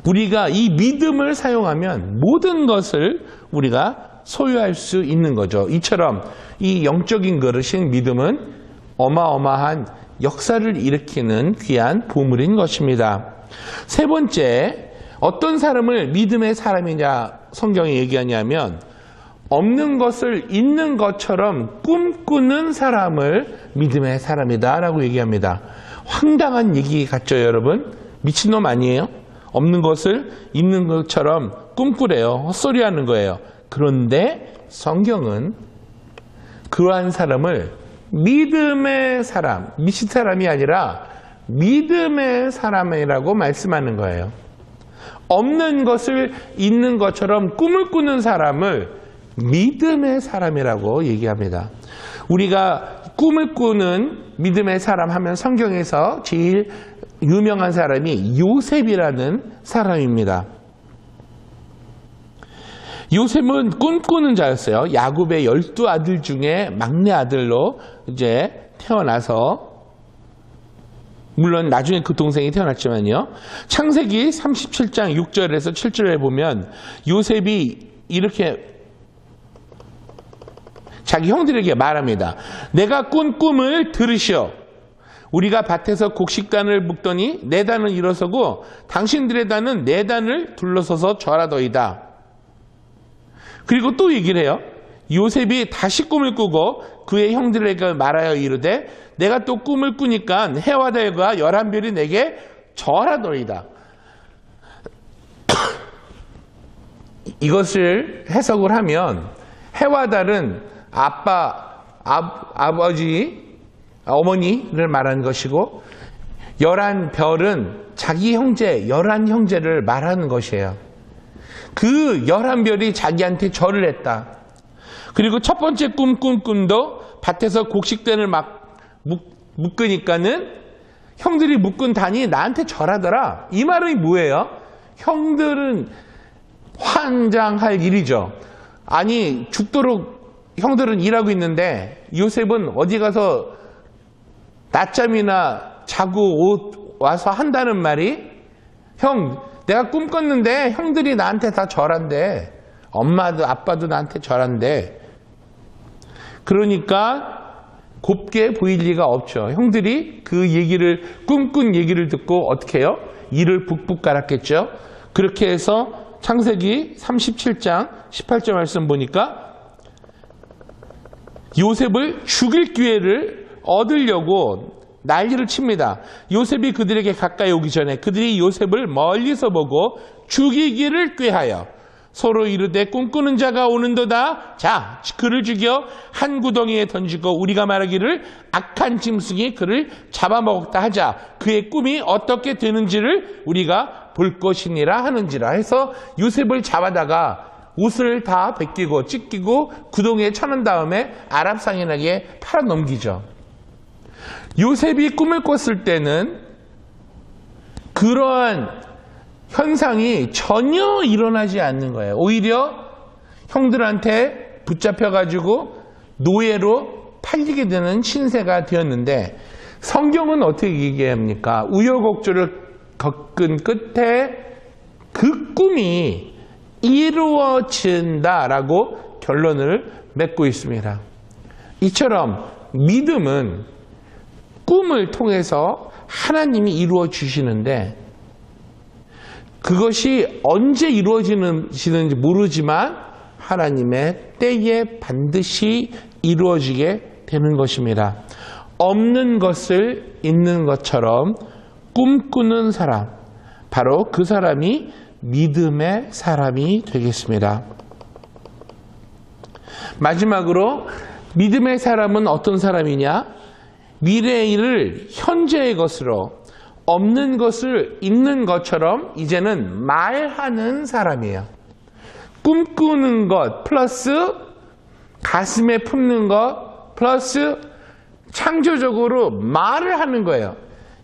우리가 이 믿음을 사용하면 모든 것을 우리가 소유할 수 있는 거죠. 이처럼 이 영적인 그릇인 믿음은 어마어마한 역사를 일으키는 귀한 보물인 것입니다. 세 번째, 어떤 사람을 믿음의 사람이냐 성경이 얘기하냐면 없는 것을 있는 것처럼 꿈꾸는 사람을 믿음의 사람이다 라고 얘기합니다. 황당한 얘기 같죠, 여러분? 미친놈 아니에요? 없는 것을 있는 것처럼 꿈꾸래요. 헛소리 하는 거예요. 그런데 성경은 그러한 사람을 믿음의 사람, 미친 사람이 아니라 믿음의 사람이라고 말씀하는 거예요. 없는 것을 있는 것처럼 꿈을 꾸는 사람을 믿음의 사람이라고 얘기합니다. 우리가 꿈을 꾸는 믿음의 사람 하면 성경에서 제일 유명한 사람이 요셉이라는 사람입니다. 요셉은 꿈꾸는 자였어요. 야곱의 12아들 중에 막내 아들로 이제 태어나서, 물론 나중에 그 동생이 태어났지만요. 창세기 37장 6절에서 7절에 보면 요셉이 이렇게 자기 형들에게 말합니다. 내가 꾼 꿈을 들으시오. 우리가 밭에서 곡식단을 묶더니 네 단은 일어서고 당신들의 단은 네 단을 둘러서서 절하더이다. 그리고 또 얘기를 해요. 요셉이 다시 꿈을 꾸고 그의 형들에게 말하여 이르되 내가 또 꿈을 꾸니까 해와 달과 11별이 내게 절하노이다. 이것을 해석을 하면 해와 달은 아버지, 어머니를 말하는 것이고 11별은 자기 형제, 11형제를 말하는 것이에요. 그 11별이 자기한테 절을 했다. 그리고 첫 번째 꿈도 밭에서 곡식단을 막 묶으니까는 형들이 묶은 단이 나한테 절하더라. 이 말은 뭐예요? 형들은 환장할 일이죠. 아니 죽도록 형들은 일하고 있는데 요셉은 어디 가서 낮잠이나 자고 와서 한다는 말이 형 내가 꿈 꿨는데 형들이 나한테 다 절한대. 엄마도 아빠도 나한테 절한대. 그러니까 곱게 보일 리가 없죠. 형들이 그 얘기를 꿈꾼 얘기를 듣고 어떻게 해요? 이를 북북 갈았겠죠. 그렇게 해서 창세기 37장 18절 말씀 보니까 요셉을 죽일 기회를 얻으려고 난리를 칩니다. 요셉이 그들에게 가까이 오기 전에 그들이 요셉을 멀리서 보고 죽이기를 꾀하여 서로 이르되 꿈꾸는 자가 오는도다. 자, 그를 죽여 한 구덩이에 던지고 우리가 말하기를 악한 짐승이 그를 잡아먹었다 하자. 그의 꿈이 어떻게 되는지를 우리가 볼 것이니라 하는지라 해서 요셉을 잡아다가 옷을 다 벗기고 찢기고 구덩이에 쳐놓은 다음에 아랍 상인에게 팔아넘기죠. 요셉이 꿈을 꿨을 때는 그러한 현상이 전혀 일어나지 않는 거예요. 오히려 형들한테 붙잡혀가지고 노예로 팔리게 되는 신세가 되었는데 성경은 어떻게 얘기합니까? 우여곡절을 겪은 끝에 그 꿈이 이루어진다라고 결론을 맺고 있습니다. 이처럼 믿음은 꿈을 통해서 하나님이 이루어 주시는데 그것이 언제 이루어지는지 모르지만 하나님의 때에 반드시 이루어지게 되는 것입니다. 없는 것을 있는 것처럼 꿈꾸는 사람, 바로 그 사람이 믿음의 사람이 되겠습니다. 마지막으로 믿음의 사람은 어떤 사람이냐? 미래의 일을 현재의 것으로 없는 것을 있는 것처럼 이제는 말하는 사람이에요. 꿈꾸는 것 플러스 가슴에 품는 것 플러스 창조적으로 말을 하는 거예요.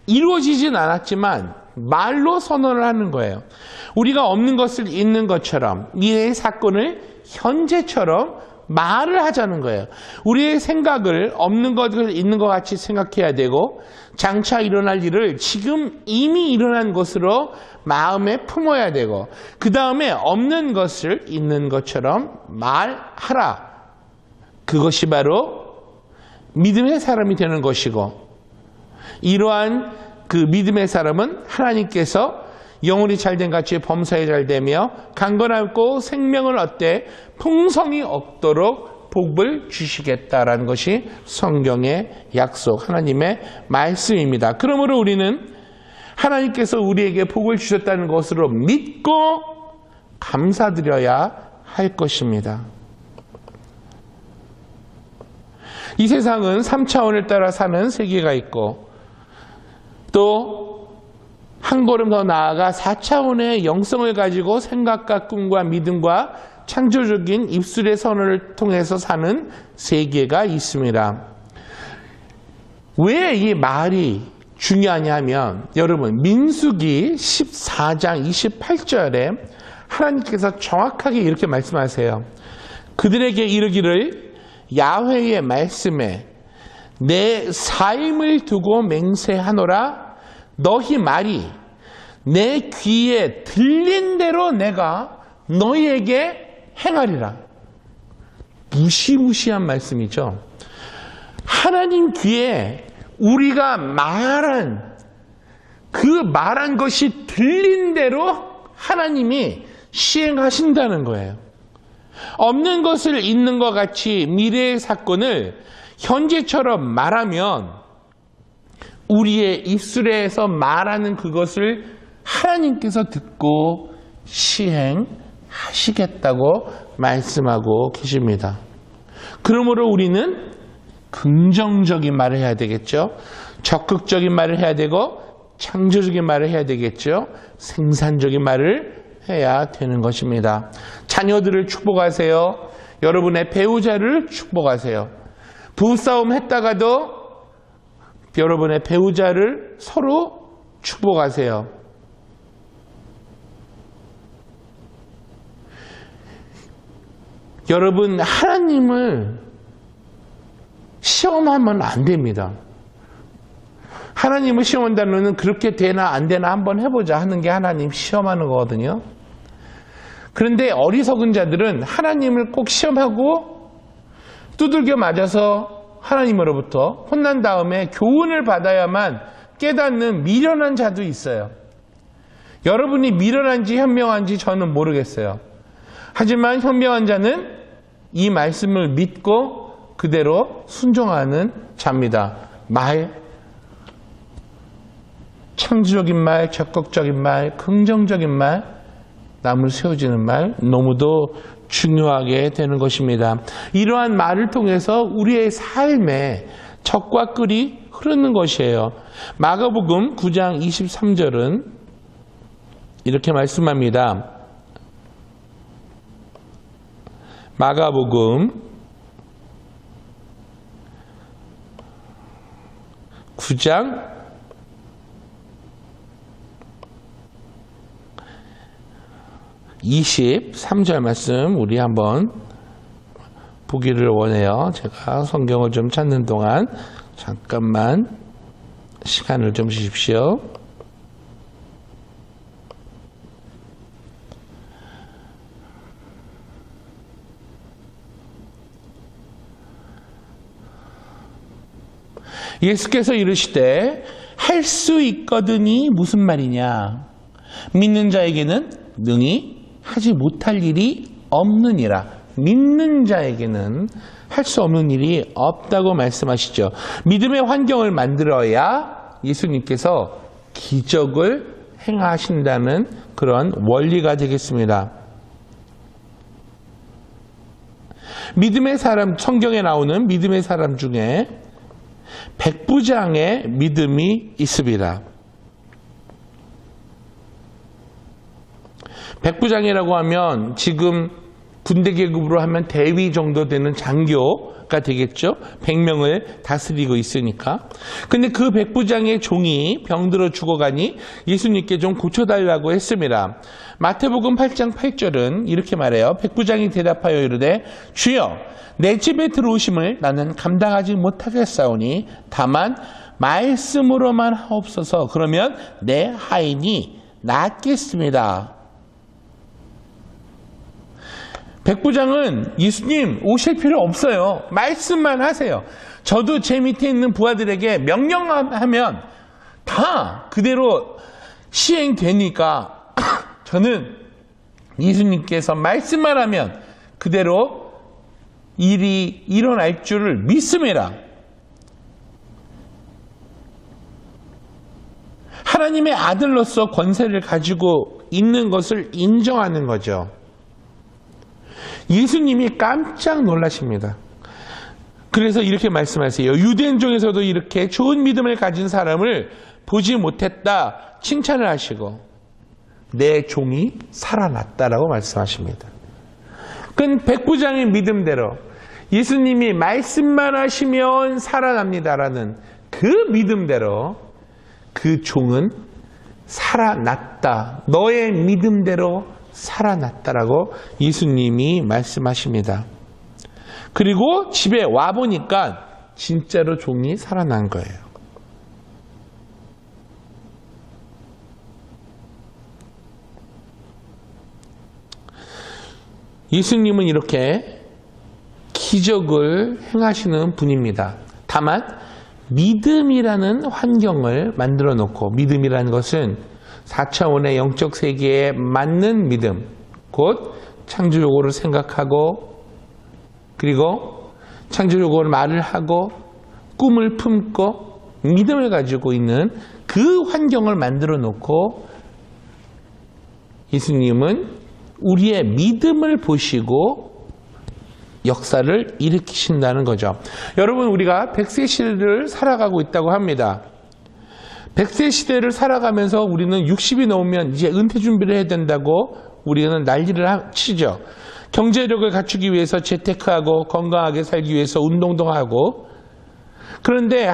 이루어지진 않았지만 말로 선언을 하는 거예요. 우리가 없는 것을 있는 것처럼 미래의 사건을 현재처럼 말을 하자는 거예요. 우리의 생각을 없는 것을 있는 것 같이 생각해야 되고 장차 일어날 일을 지금 이미 일어난 것으로 마음에 품어야 되고 그 다음에 없는 것을 있는 것처럼 말하라. 그것이 바로 믿음의 사람이 되는 것이고 이러한 그 믿음의 사람은 하나님께서 영혼이 잘된 같이 범사에 잘되며 강건하고 생명을 얻되 풍성이 없도록 복을 주시겠다라는 것이 성경의 약속, 하나님의 말씀입니다. 그러므로 우리는 하나님께서 우리에게 복을 주셨다는 것으로 믿고 감사드려야 할 것입니다. 이 세상은 3차원을 따라 사는 세계가 있고 또 한 걸음 더 나아가 4차원의 영성을 가지고 생각과 꿈과 믿음과 창조적인 입술의 선언을 통해서 사는 세계가 있습니다. 왜 이 말이 중요하냐면 여러분 민수기 14장 28절에 하나님께서 정확하게 이렇게 말씀하세요. 그들에게 이르기를 야훼의 말씀에 내 삶을 두고 맹세하노라. 너희 말이 내 귀에 들린 대로 내가 너희에게 행하리라. 무시무시한 말씀이죠. 하나님 귀에 우리가 말한 것이 들린 대로 하나님이 시행하신다는 거예요. 없는 것을 있는 것 같이 미래의 사건을 현재처럼 말하면 우리의 입술에서 말하는 그것을 하나님께서 듣고 시행하시겠다고 말씀하고 계십니다. 그러므로 우리는 긍정적인 말을 해야 되겠죠. 적극적인 말을 해야 되고 창조적인 말을 해야 되겠죠. 생산적인 말을 해야 되는 것입니다. 자녀들을 축복하세요. 여러분의 배우자를 축복하세요. 부부싸움 했다가도 여러분의 배우자를 서로 축복하세요. 여러분, 하나님을 시험하면 안 됩니다. 하나님을 시험한다는 것은 그렇게 되나 안 되나 한번 해보자 하는 게 하나님 시험하는 거거든요. 그런데 어리석은 자들은 하나님을 꼭 시험하고 두들겨 맞아서 하나님으로부터 혼난 다음에 교훈을 받아야만 깨닫는 미련한 자도 있어요. 여러분이 미련한지 현명한지 저는 모르겠어요. 하지만 현명한 자는 이 말씀을 믿고 그대로 순종하는 자입니다. 창조적인 말, 적극적인 말, 긍정적인 말, 남을 세워주는 말 너무도 중요하게 되는 것입니다. 이러한 말을 통해서 우리의 삶에 적과 끌이 흐르는 것이에요. 마가복음 9장 23절은 이렇게 말씀합니다. 마가복음 9장 23절 말씀 우리 한번 보기를 원해요. 제가 성경을 좀 찾는 동안 잠깐만 시간을 좀 주십시오. 예수께서 이르시되 할 수 있거든이 무슨 말이냐? 믿는 자에게는 능히 하지 못할 일이 없느니라. 믿는 자에게는 할 수 없는 일이 없다고 말씀하시죠. 믿음의 환경을 만들어야 예수님께서 기적을 행하신다는 그런 원리가 되겠습니다. 믿음의 사람, 성경에 나오는 믿음의 사람 중에 백부장의 믿음이 있습니다. 백부장이라고 하면 지금 군대 계급으로 하면 대위 정도 되는 장교가 되겠죠. 100명을 다스리고 있으니까. 근데 그 백부장의 종이 병들어 죽어가니 예수님께 좀 고쳐달라고 했습니다. 마태복음 8장 8절은 이렇게 말해요. 백부장이 대답하여 이르되 주여 내 집에 들어오심을 나는 감당하지 못하겠사오니 다만 말씀으로만 하옵소서. 그러면 내 하인이 낫겠습니다. 백부장은 예수님 오실 필요 없어요. 말씀만 하세요. 저도 제 밑에 있는 부하들에게 명령하면 다 그대로 시행되니까 저는 예수님께서 말씀만 하면 그대로 일이 일어날 줄을 믿습니다. 하나님의 아들로서 권세를 가지고 있는 것을 인정하는 거죠. 예수님이 깜짝 놀라십니다. 그래서 이렇게 말씀하세요. 유대인 중에서도 이렇게 좋은 믿음을 가진 사람을 보지 못했다 칭찬을 하시고 내 종이 살아났다라고 말씀하십니다. 그건 백부장의 믿음대로 예수님이 말씀만 하시면 살아납니다라는 그 믿음대로 그 종은 살아났다. 너의 믿음대로 살아났다라고 예수님이 말씀하십니다. 그리고 집에 와보니까 진짜로 종이 살아난 거예요. 예수님은 이렇게 기적을 행하시는 분입니다. 다만 믿음이라는 환경을 만들어 놓고 믿음이라는 것은 4차원의 영적 세계에 맞는 믿음, 곧 창조적으로 생각하고 그리고 창조적으로 말을 하고 꿈을 품고 믿음을 가지고 있는 그 환경을 만들어 놓고 예수님은 우리의 믿음을 보시고 역사를 일으키신다는 거죠. 여러분, 우리가 100세 시대를 살아가고 있다고 합니다. 100세 시대를 살아가면서 우리는 60이 넘으면 이제 은퇴 준비를 해야 된다고 우리는 난리를 치죠. 경제력을 갖추기 위해서 재테크하고 건강하게 살기 위해서 운동도 하고, 그런데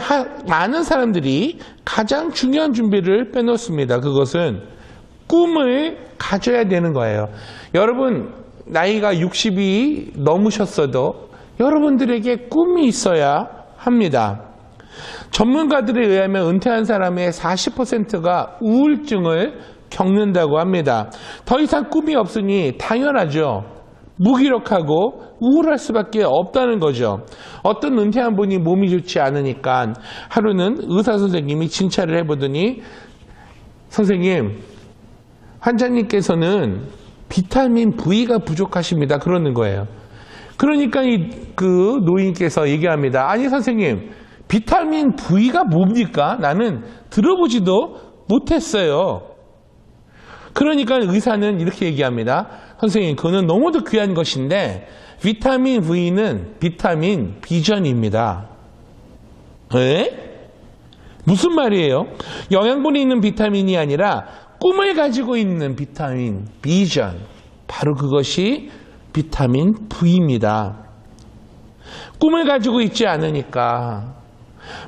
많은 사람들이 가장 중요한 준비를 빼놓습니다. 그것은 꿈을 가져야 되는 거예요. 여러분, 나이가 60이 넘으셨어도 여러분들에게 꿈이 있어야 합니다. 전문가들에 의하면 은퇴한 사람의 40%가 우울증을 겪는다고 합니다. 더 이상 꿈이 없으니 당연하죠. 무기력하고 우울할 수밖에 없다는 거죠. 어떤 은퇴한 분이 몸이 좋지 않으니까 하루는 의사 선생님이 진찰을 해보더니, 선생님, 환자님께서는 비타민 V가 부족하십니다. 그러는 거예요. 그러니까 그 노인께서 얘기합니다. 아니 선생님, 비타민 V가 뭡니까? 나는 들어보지도 못했어요. 그러니까 의사는 이렇게 얘기합니다. 선생님, 그거는 너무도 귀한 것인데 비타민 V는 비타민 비전입니다. 에? 무슨 말이에요? 영양분이 있는 비타민이 아니라 꿈을 가지고 있는 비타민 비전, 바로 그것이 비타민 V입니다. 꿈을 가지고 있지 않으니까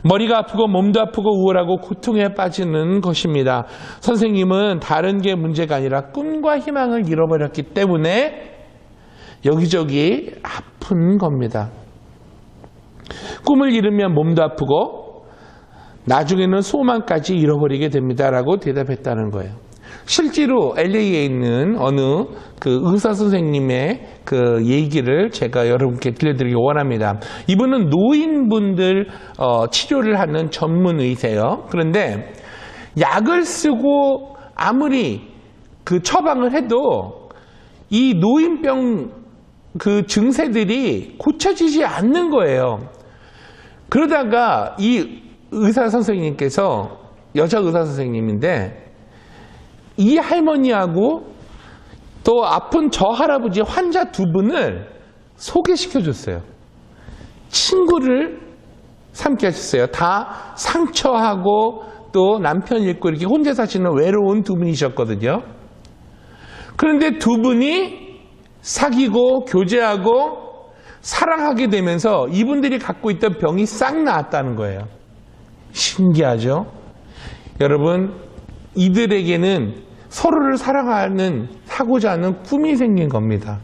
머리가 아프고 몸도 아프고 우울하고 고통에 빠지는 것입니다. 선생님은 다른 게 문제가 아니라 꿈과 희망을 잃어버렸기 때문에 여기저기 아픈 겁니다. 꿈을 잃으면 몸도 아프고 나중에는 소망까지 잃어버리게 됩니다라고 대답했다는 거예요. 실제로 LA에 있는 어느 그 의사 선생님의 그 얘기를 제가 여러분께 들려드리기 원합니다. 이분은 노인분들 치료를 하는 전문 의사예요. 그런데 약을 쓰고 아무리 그 처방을 해도 이 노인병 그 증세들이 고쳐지지 않는 거예요. 그러다가 이 의사 선생님께서, 여자 의사 선생님인데, 이 할머니하고 또 아픈 저 할아버지 환자 두 분을 소개시켜 줬어요. 친구를 삼게 하셨어요. 다 상처하고 또 남편 잃고 이렇게 혼자 사시는 외로운 두 분이셨거든요. 그런데 두 분이 사귀고 교제하고 사랑하게 되면서 이분들이 갖고 있던 병이 싹 나았다는 거예요. 신기하죠? 여러분, 이들에게는 서로를 사랑하는, 하고자 하는 꿈이 생긴 겁니다.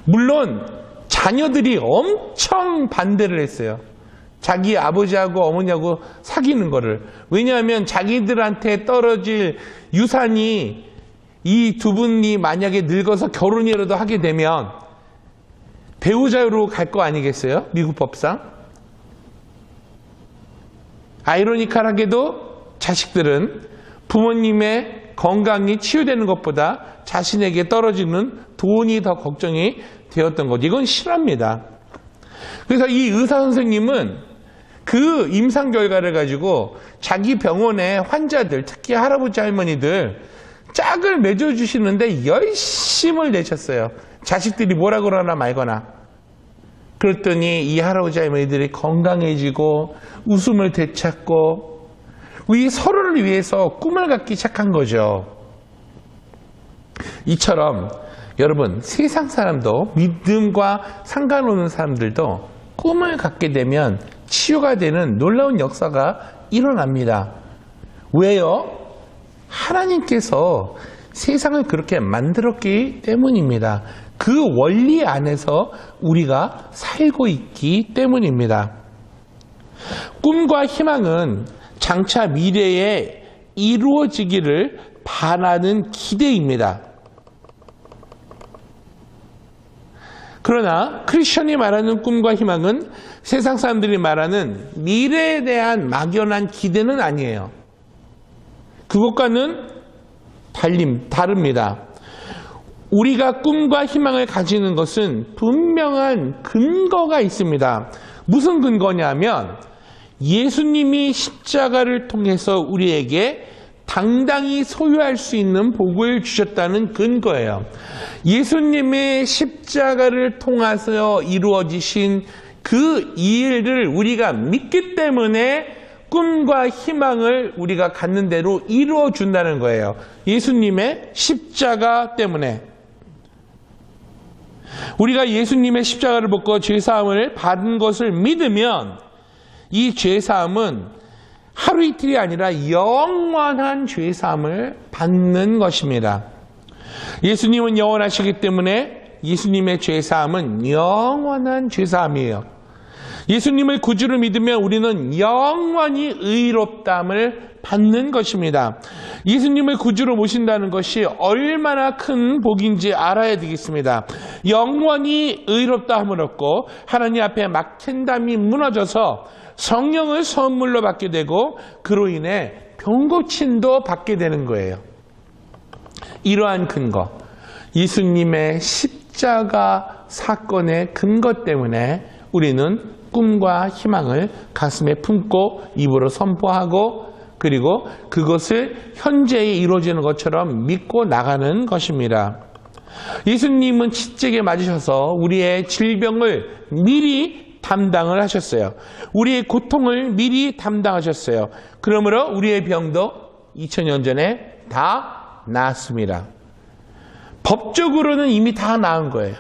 물론 자녀들이 엄청 반대를 했어요. 자기 아버지하고 어머니하고 사귀는 거를. 왜냐하면 자기들한테 떨어질 유산이 이 두 분이 만약에 늙어서 결혼이라도 하게 되면 배우자로 갈 거 아니겠어요? 미국 법상. 아이러니컬하게도 자식들은 부모님의 건강이 치유되는 것보다 자신에게 떨어지는 돈이 더 걱정이 되었던 것. 이건 실화입니다. 그래서 이 의사 선생님은 그 임상 결과를 가지고 자기 병원의 환자들, 특히 할아버지 할머니들 짝을 맺어주시는데 열심을 내셨어요. 자식들이 뭐라 그러나 말거나. 그랬더니 이 할아버지 할머니들이 건강해지고 웃음을 되찾고 이 서로를 위해서 꿈을 갖기 시작한 거죠. 이처럼 여러분, 세상 사람도, 믿음과 상관없는 사람들도 꿈을 갖게 되면 치유가 되는 놀라운 역사가 일어납니다. 왜요? 하나님께서 세상을 그렇게 만들었기 때문입니다. 그 원리 안에서 우리가 살고 있기 때문입니다. 꿈과 희망은 장차 미래에 이루어지기를 바라는 기대입니다. 그러나 크리스천이 말하는 꿈과 희망은 세상 사람들이 말하는 미래에 대한 막연한 기대는 아니에요. 그것과는 다릅니다. 우리가 꿈과 희망을 가지는 것은 분명한 근거가 있습니다. 무슨 근거냐면 예수님이 십자가를 통해서 우리에게 당당히 소유할 수 있는 복을 주셨다는 근거예요. 예수님의 십자가를 통해서 이루어지신 그 일을 우리가 믿기 때문에 꿈과 희망을 우리가 갖는 대로 이루어준다는 거예요. 예수님의 십자가 때문에. 우리가 예수님의 십자가를 벗고 죄사함을 받은 것을 믿으면 이 죄사함은 하루 이틀이 아니라 영원한 죄사함을 받는 것입니다. 예수님은 영원하시기 때문에 예수님의 죄사함은 영원한 죄사함이에요. 예수님의 구주를 믿으면 우리는 영원히 의롭다함을 받는 것입니다. 예수님을 구주로 모신다는 것이 얼마나 큰 복인지 알아야 되겠습니다. 영원히 의롭다함을 얻고 하나님 앞에 막힌 담이 무너져서 성령을 선물로 받게 되고 그로 인해 병고침도 받게 되는 거예요. 이러한 근거, 예수님의 십자가 사건의 근거 때문에 우리는 꿈과 희망을 가슴에 품고 입으로 선포하고 그리고 그것을 현재에 이루어지는 것처럼 믿고 나가는 것입니다. 예수님은 십자가에 맞으셔서 우리의 질병을 미리 담당을 하셨어요. 우리의 고통을 미리 담당하셨어요. 그러므로 우리의 병도 2000년 전에 다 나았습니다. 법적으로는 이미 다 나은 거예요.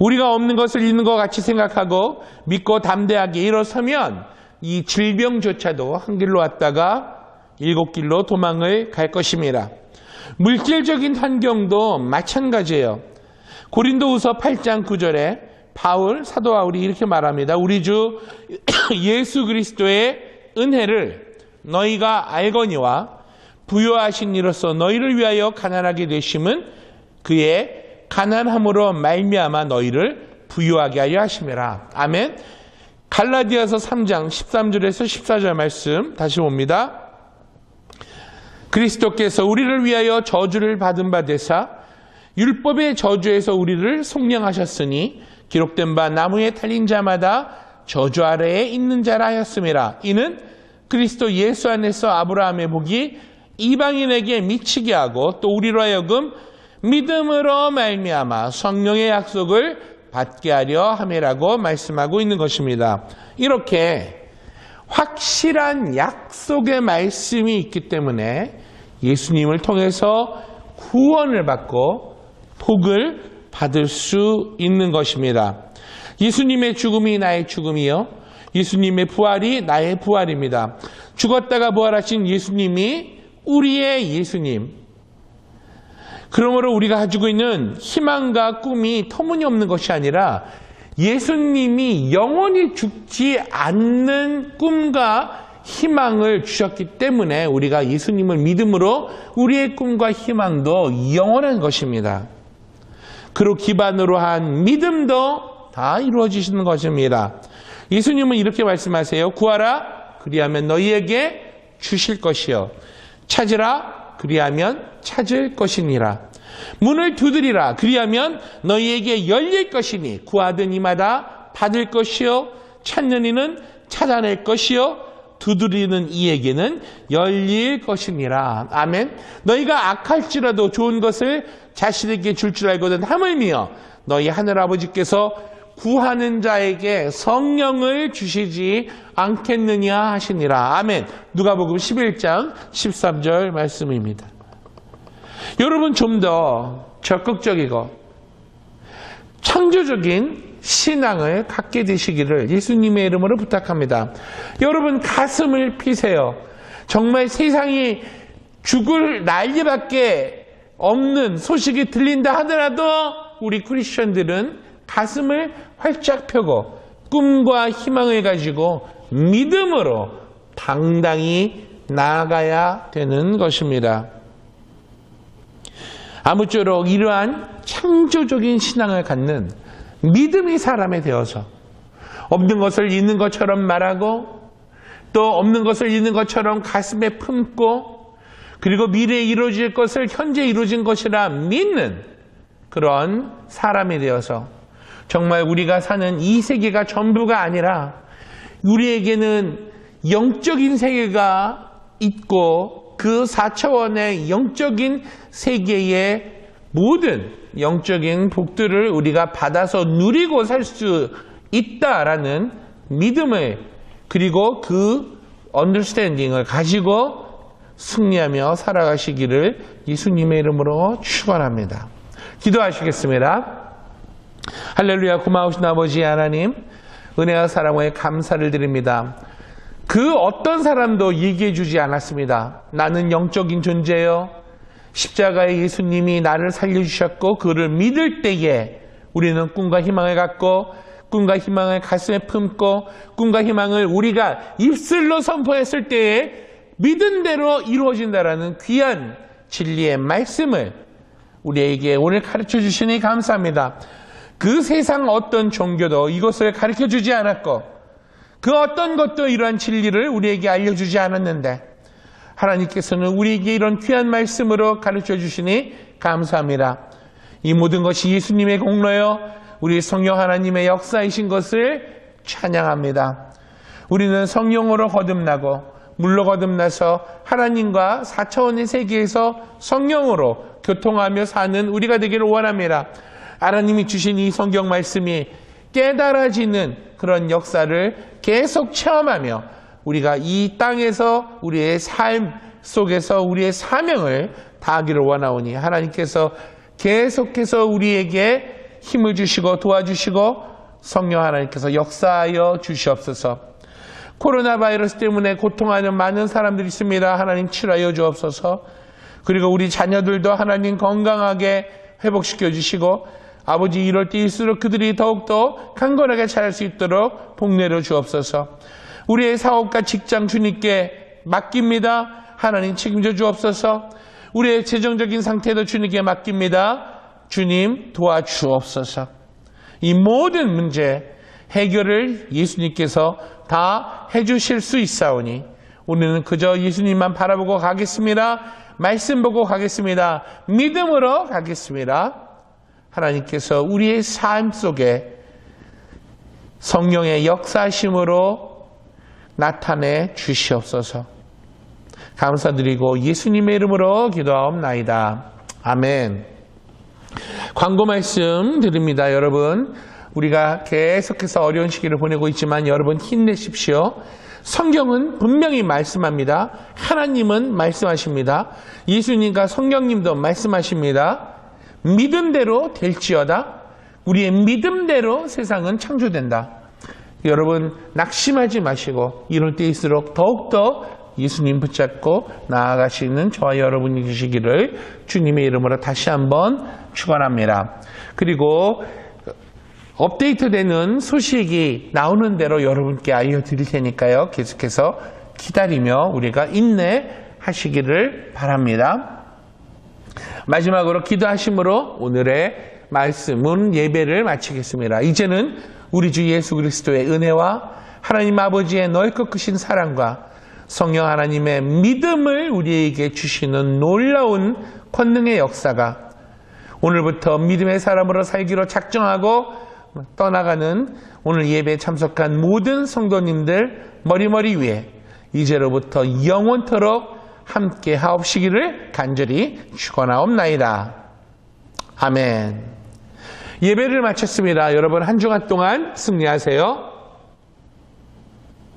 우리가 없는 것을 있는 것 같이 생각하고 믿고 담대하게 일어서면 이 질병조차도 한 길로 왔다가 7길로 도망을 갈 것입니다. 물질적인 환경도 마찬가지예요. 고린도후서 8장 9절에 사도 바울이 이렇게 말합니다. 우리 주 예수 그리스도의 은혜를 너희가 알거니와 부요하신 이로써 너희를 위하여 가난하게 되심은 그의 가난함으로 말미암아 너희를 부요하게 하려 하심이라. 아멘. 갈라디아서 3장 13절에서 14절 말씀 다시 봅니다. 그리스도께서 우리를 위하여 저주를 받은 바 되사 율법의 저주에서 우리를 속량하셨으니 기록된 바 나무에 달린 자마다 저주 아래에 있는 자라 하였음이라. 이는 그리스도 예수 안에서 아브라함의 복이 이방인에게 미치게 하고 또 우리로 하여금 믿음으로 말미암아 성령의 약속을 받게 하려 함이라고 말씀하고 있는 것입니다. 이렇게 확실한 약속의 말씀이 있기 때문에 예수님을 통해서 구원을 받고 복을 받을 수 있는 것입니다. 예수님의 죽음이 나의 죽음이요 예수님의 부활이 나의 부활입니다. 죽었다가 부활하신 예수님이 우리의 예수님. 그러므로 우리가 가지고 있는 희망과 꿈이 터무니없는 것이 아니라 예수님이 영원히 죽지 않는 꿈과 희망을 주셨기 때문에 우리가 예수님을 믿음으로 우리의 꿈과 희망도 영원한 것입니다. 그로 기반으로 한 믿음도 다 이루어지시는 것입니다. 예수님은 이렇게 말씀하세요. 구하라 그리하면 너희에게 주실 것이요 찾으라 그리하면 찾을 것이니라. 문을 두드리라 그리하면 너희에게 열릴 것이니 구하던 이마다 받을 것이요 찾는 이는 찾아낼 것이요 두드리는 이에게는 열릴 것이니라. 아멘. 너희가 악할지라도 좋은 것을 자신에게 줄 알거든 하물며 너희 하늘아버지께서 구하는 자에게 성령을 주시지 않겠느냐 하시니라. 아멘. 누가복음 11장 13절 말씀입니다. 여러분 좀 더 적극적이고 창조적인 신앙을 갖게 되시기를 예수님의 이름으로 부탁합니다. 여러분 가슴을 피세요. 정말 세상이 죽을 난리밖에 없는 소식이 들린다 하더라도 우리 크리스천들은 가슴을 활짝 펴고 꿈과 희망을 가지고 믿음으로 당당히 나아가야 되는 것입니다. 아무쪼록 이러한 창조적인 신앙을 갖는 믿음이 사람에 되어서 없는 것을 있는 것처럼 말하고 또 없는 것을 있는 것처럼 가슴에 품고 그리고 미래에 이루어질 것을 현재 이루어진 것이라 믿는 그런 사람이 되어서 정말 우리가 사는 이 세계가 전부가 아니라 우리에게는 영적인 세계가 있고 그 4차원의 영적인 세계의 모든 영적인 복들을 우리가 받아서 누리고 살 수 있다라는 믿음을 그리고 그 언더스탠딩을 가지고 승리하며 살아가시기를 예수님의 이름으로 축원합니다. 기도하시겠습니다. 할렐루야. 고마우신 아버지 하나님, 은혜와 사랑에 감사를 드립니다. 그 어떤 사람도 얘기해 주지 않았습니다. 나는 영적인 존재요. 십자가의 예수님이 나를 살려주셨고 그를 믿을 때에 우리는 꿈과 희망을 갖고 꿈과 희망을 가슴에 품고 꿈과 희망을 우리가 입술로 선포했을 때에 믿은 대로 이루어진다라는 귀한 진리의 말씀을 우리에게 오늘 가르쳐 주시니 감사합니다. 그 세상 어떤 종교도 이것을 가르쳐 주지 않았고 그 어떤 것도 이러한 진리를 우리에게 알려주지 않았는데 하나님께서는 우리에게 이런 귀한 말씀으로 가르쳐 주시니 감사합니다. 이 모든 것이 예수님의 공로요 우리 성령 하나님의 역사이신 것을 찬양합니다. 우리는 성령으로 거듭나고 물로 거듭나서 하나님과 4차원의 세계에서 성령으로 교통하며 사는 우리가 되기를 원합니다. 하나님이 주신 이 성경 말씀이 깨달아지는 그런 역사를 계속 체험하며 우리가 이 땅에서 우리의 삶 속에서 우리의 사명을 다하기를 원하오니 하나님께서 계속해서 우리에게 힘을 주시고 도와주시고 성령 하나님께서 역사하여 주시옵소서. 코로나 바이러스 때문에 고통하는 많은 사람들이 있습니다. 하나님 치료하여 주옵소서. 그리고 우리 자녀들도 하나님 건강하게 회복시켜 주시고 아버지 이럴 때일수록 그들이 더욱더 강건하게 자랄 수 있도록 복내려 주옵소서. 우리의 사업과 직장 주님께 맡깁니다. 하나님 책임져 주옵소서. 우리의 재정적인 상태도 주님께 맡깁니다. 주님 도와주옵소서. 이 모든 문제 해결을 예수님께서 다 해주실 수 있사오니 우리는 그저 예수님만 바라보고 가겠습니다. 말씀 보고 가겠습니다. 믿음으로 가겠습니다. 하나님께서 우리의 삶 속에 성령의 역사심으로 나타내 주시옵소서. 감사드리고 예수님의 이름으로 기도하옵나이다. 아멘. 광고 말씀 드립니다. 여러분, 우리가 계속해서 어려운 시기를 보내고 있지만 여러분 힘내십시오. 성경은 분명히 말씀합니다. 하나님은 말씀하십니다. 예수님과 성령님도 말씀하십니다. 믿음대로 될지어다. 우리의 믿음대로 세상은 창조된다. 여러분 낙심하지 마시고 이럴 때일수록 더욱더 예수님 붙잡고 나아가시는 저와 여러분이 되시기를 주님의 이름으로 다시 한번 축원합니다. 그리고 업데이트되는 소식이 나오는 대로 여러분께 알려드릴 테니까요. 계속해서 기다리며 우리가 인내하시기를 바랍니다. 마지막으로 기도하심으로 오늘의 말씀은 예배를 마치겠습니다. 이제는 우리 주 예수 그리스도의 은혜와 하나님 아버지의 넓고 크신 사랑과 성령 하나님의 믿음을 우리에게 주시는 놀라운 권능의 역사가 오늘부터 믿음의 사람으로 살기로 작정하고 떠나가는 오늘 예배에 참석한 모든 성도님들 머리머리 위에 이제로부터 영원토록 함께 하옵시기를 간절히 축원하옵나이다. 아멘. 예배를 마쳤습니다. 여러분 한 주간 동안 승리하세요.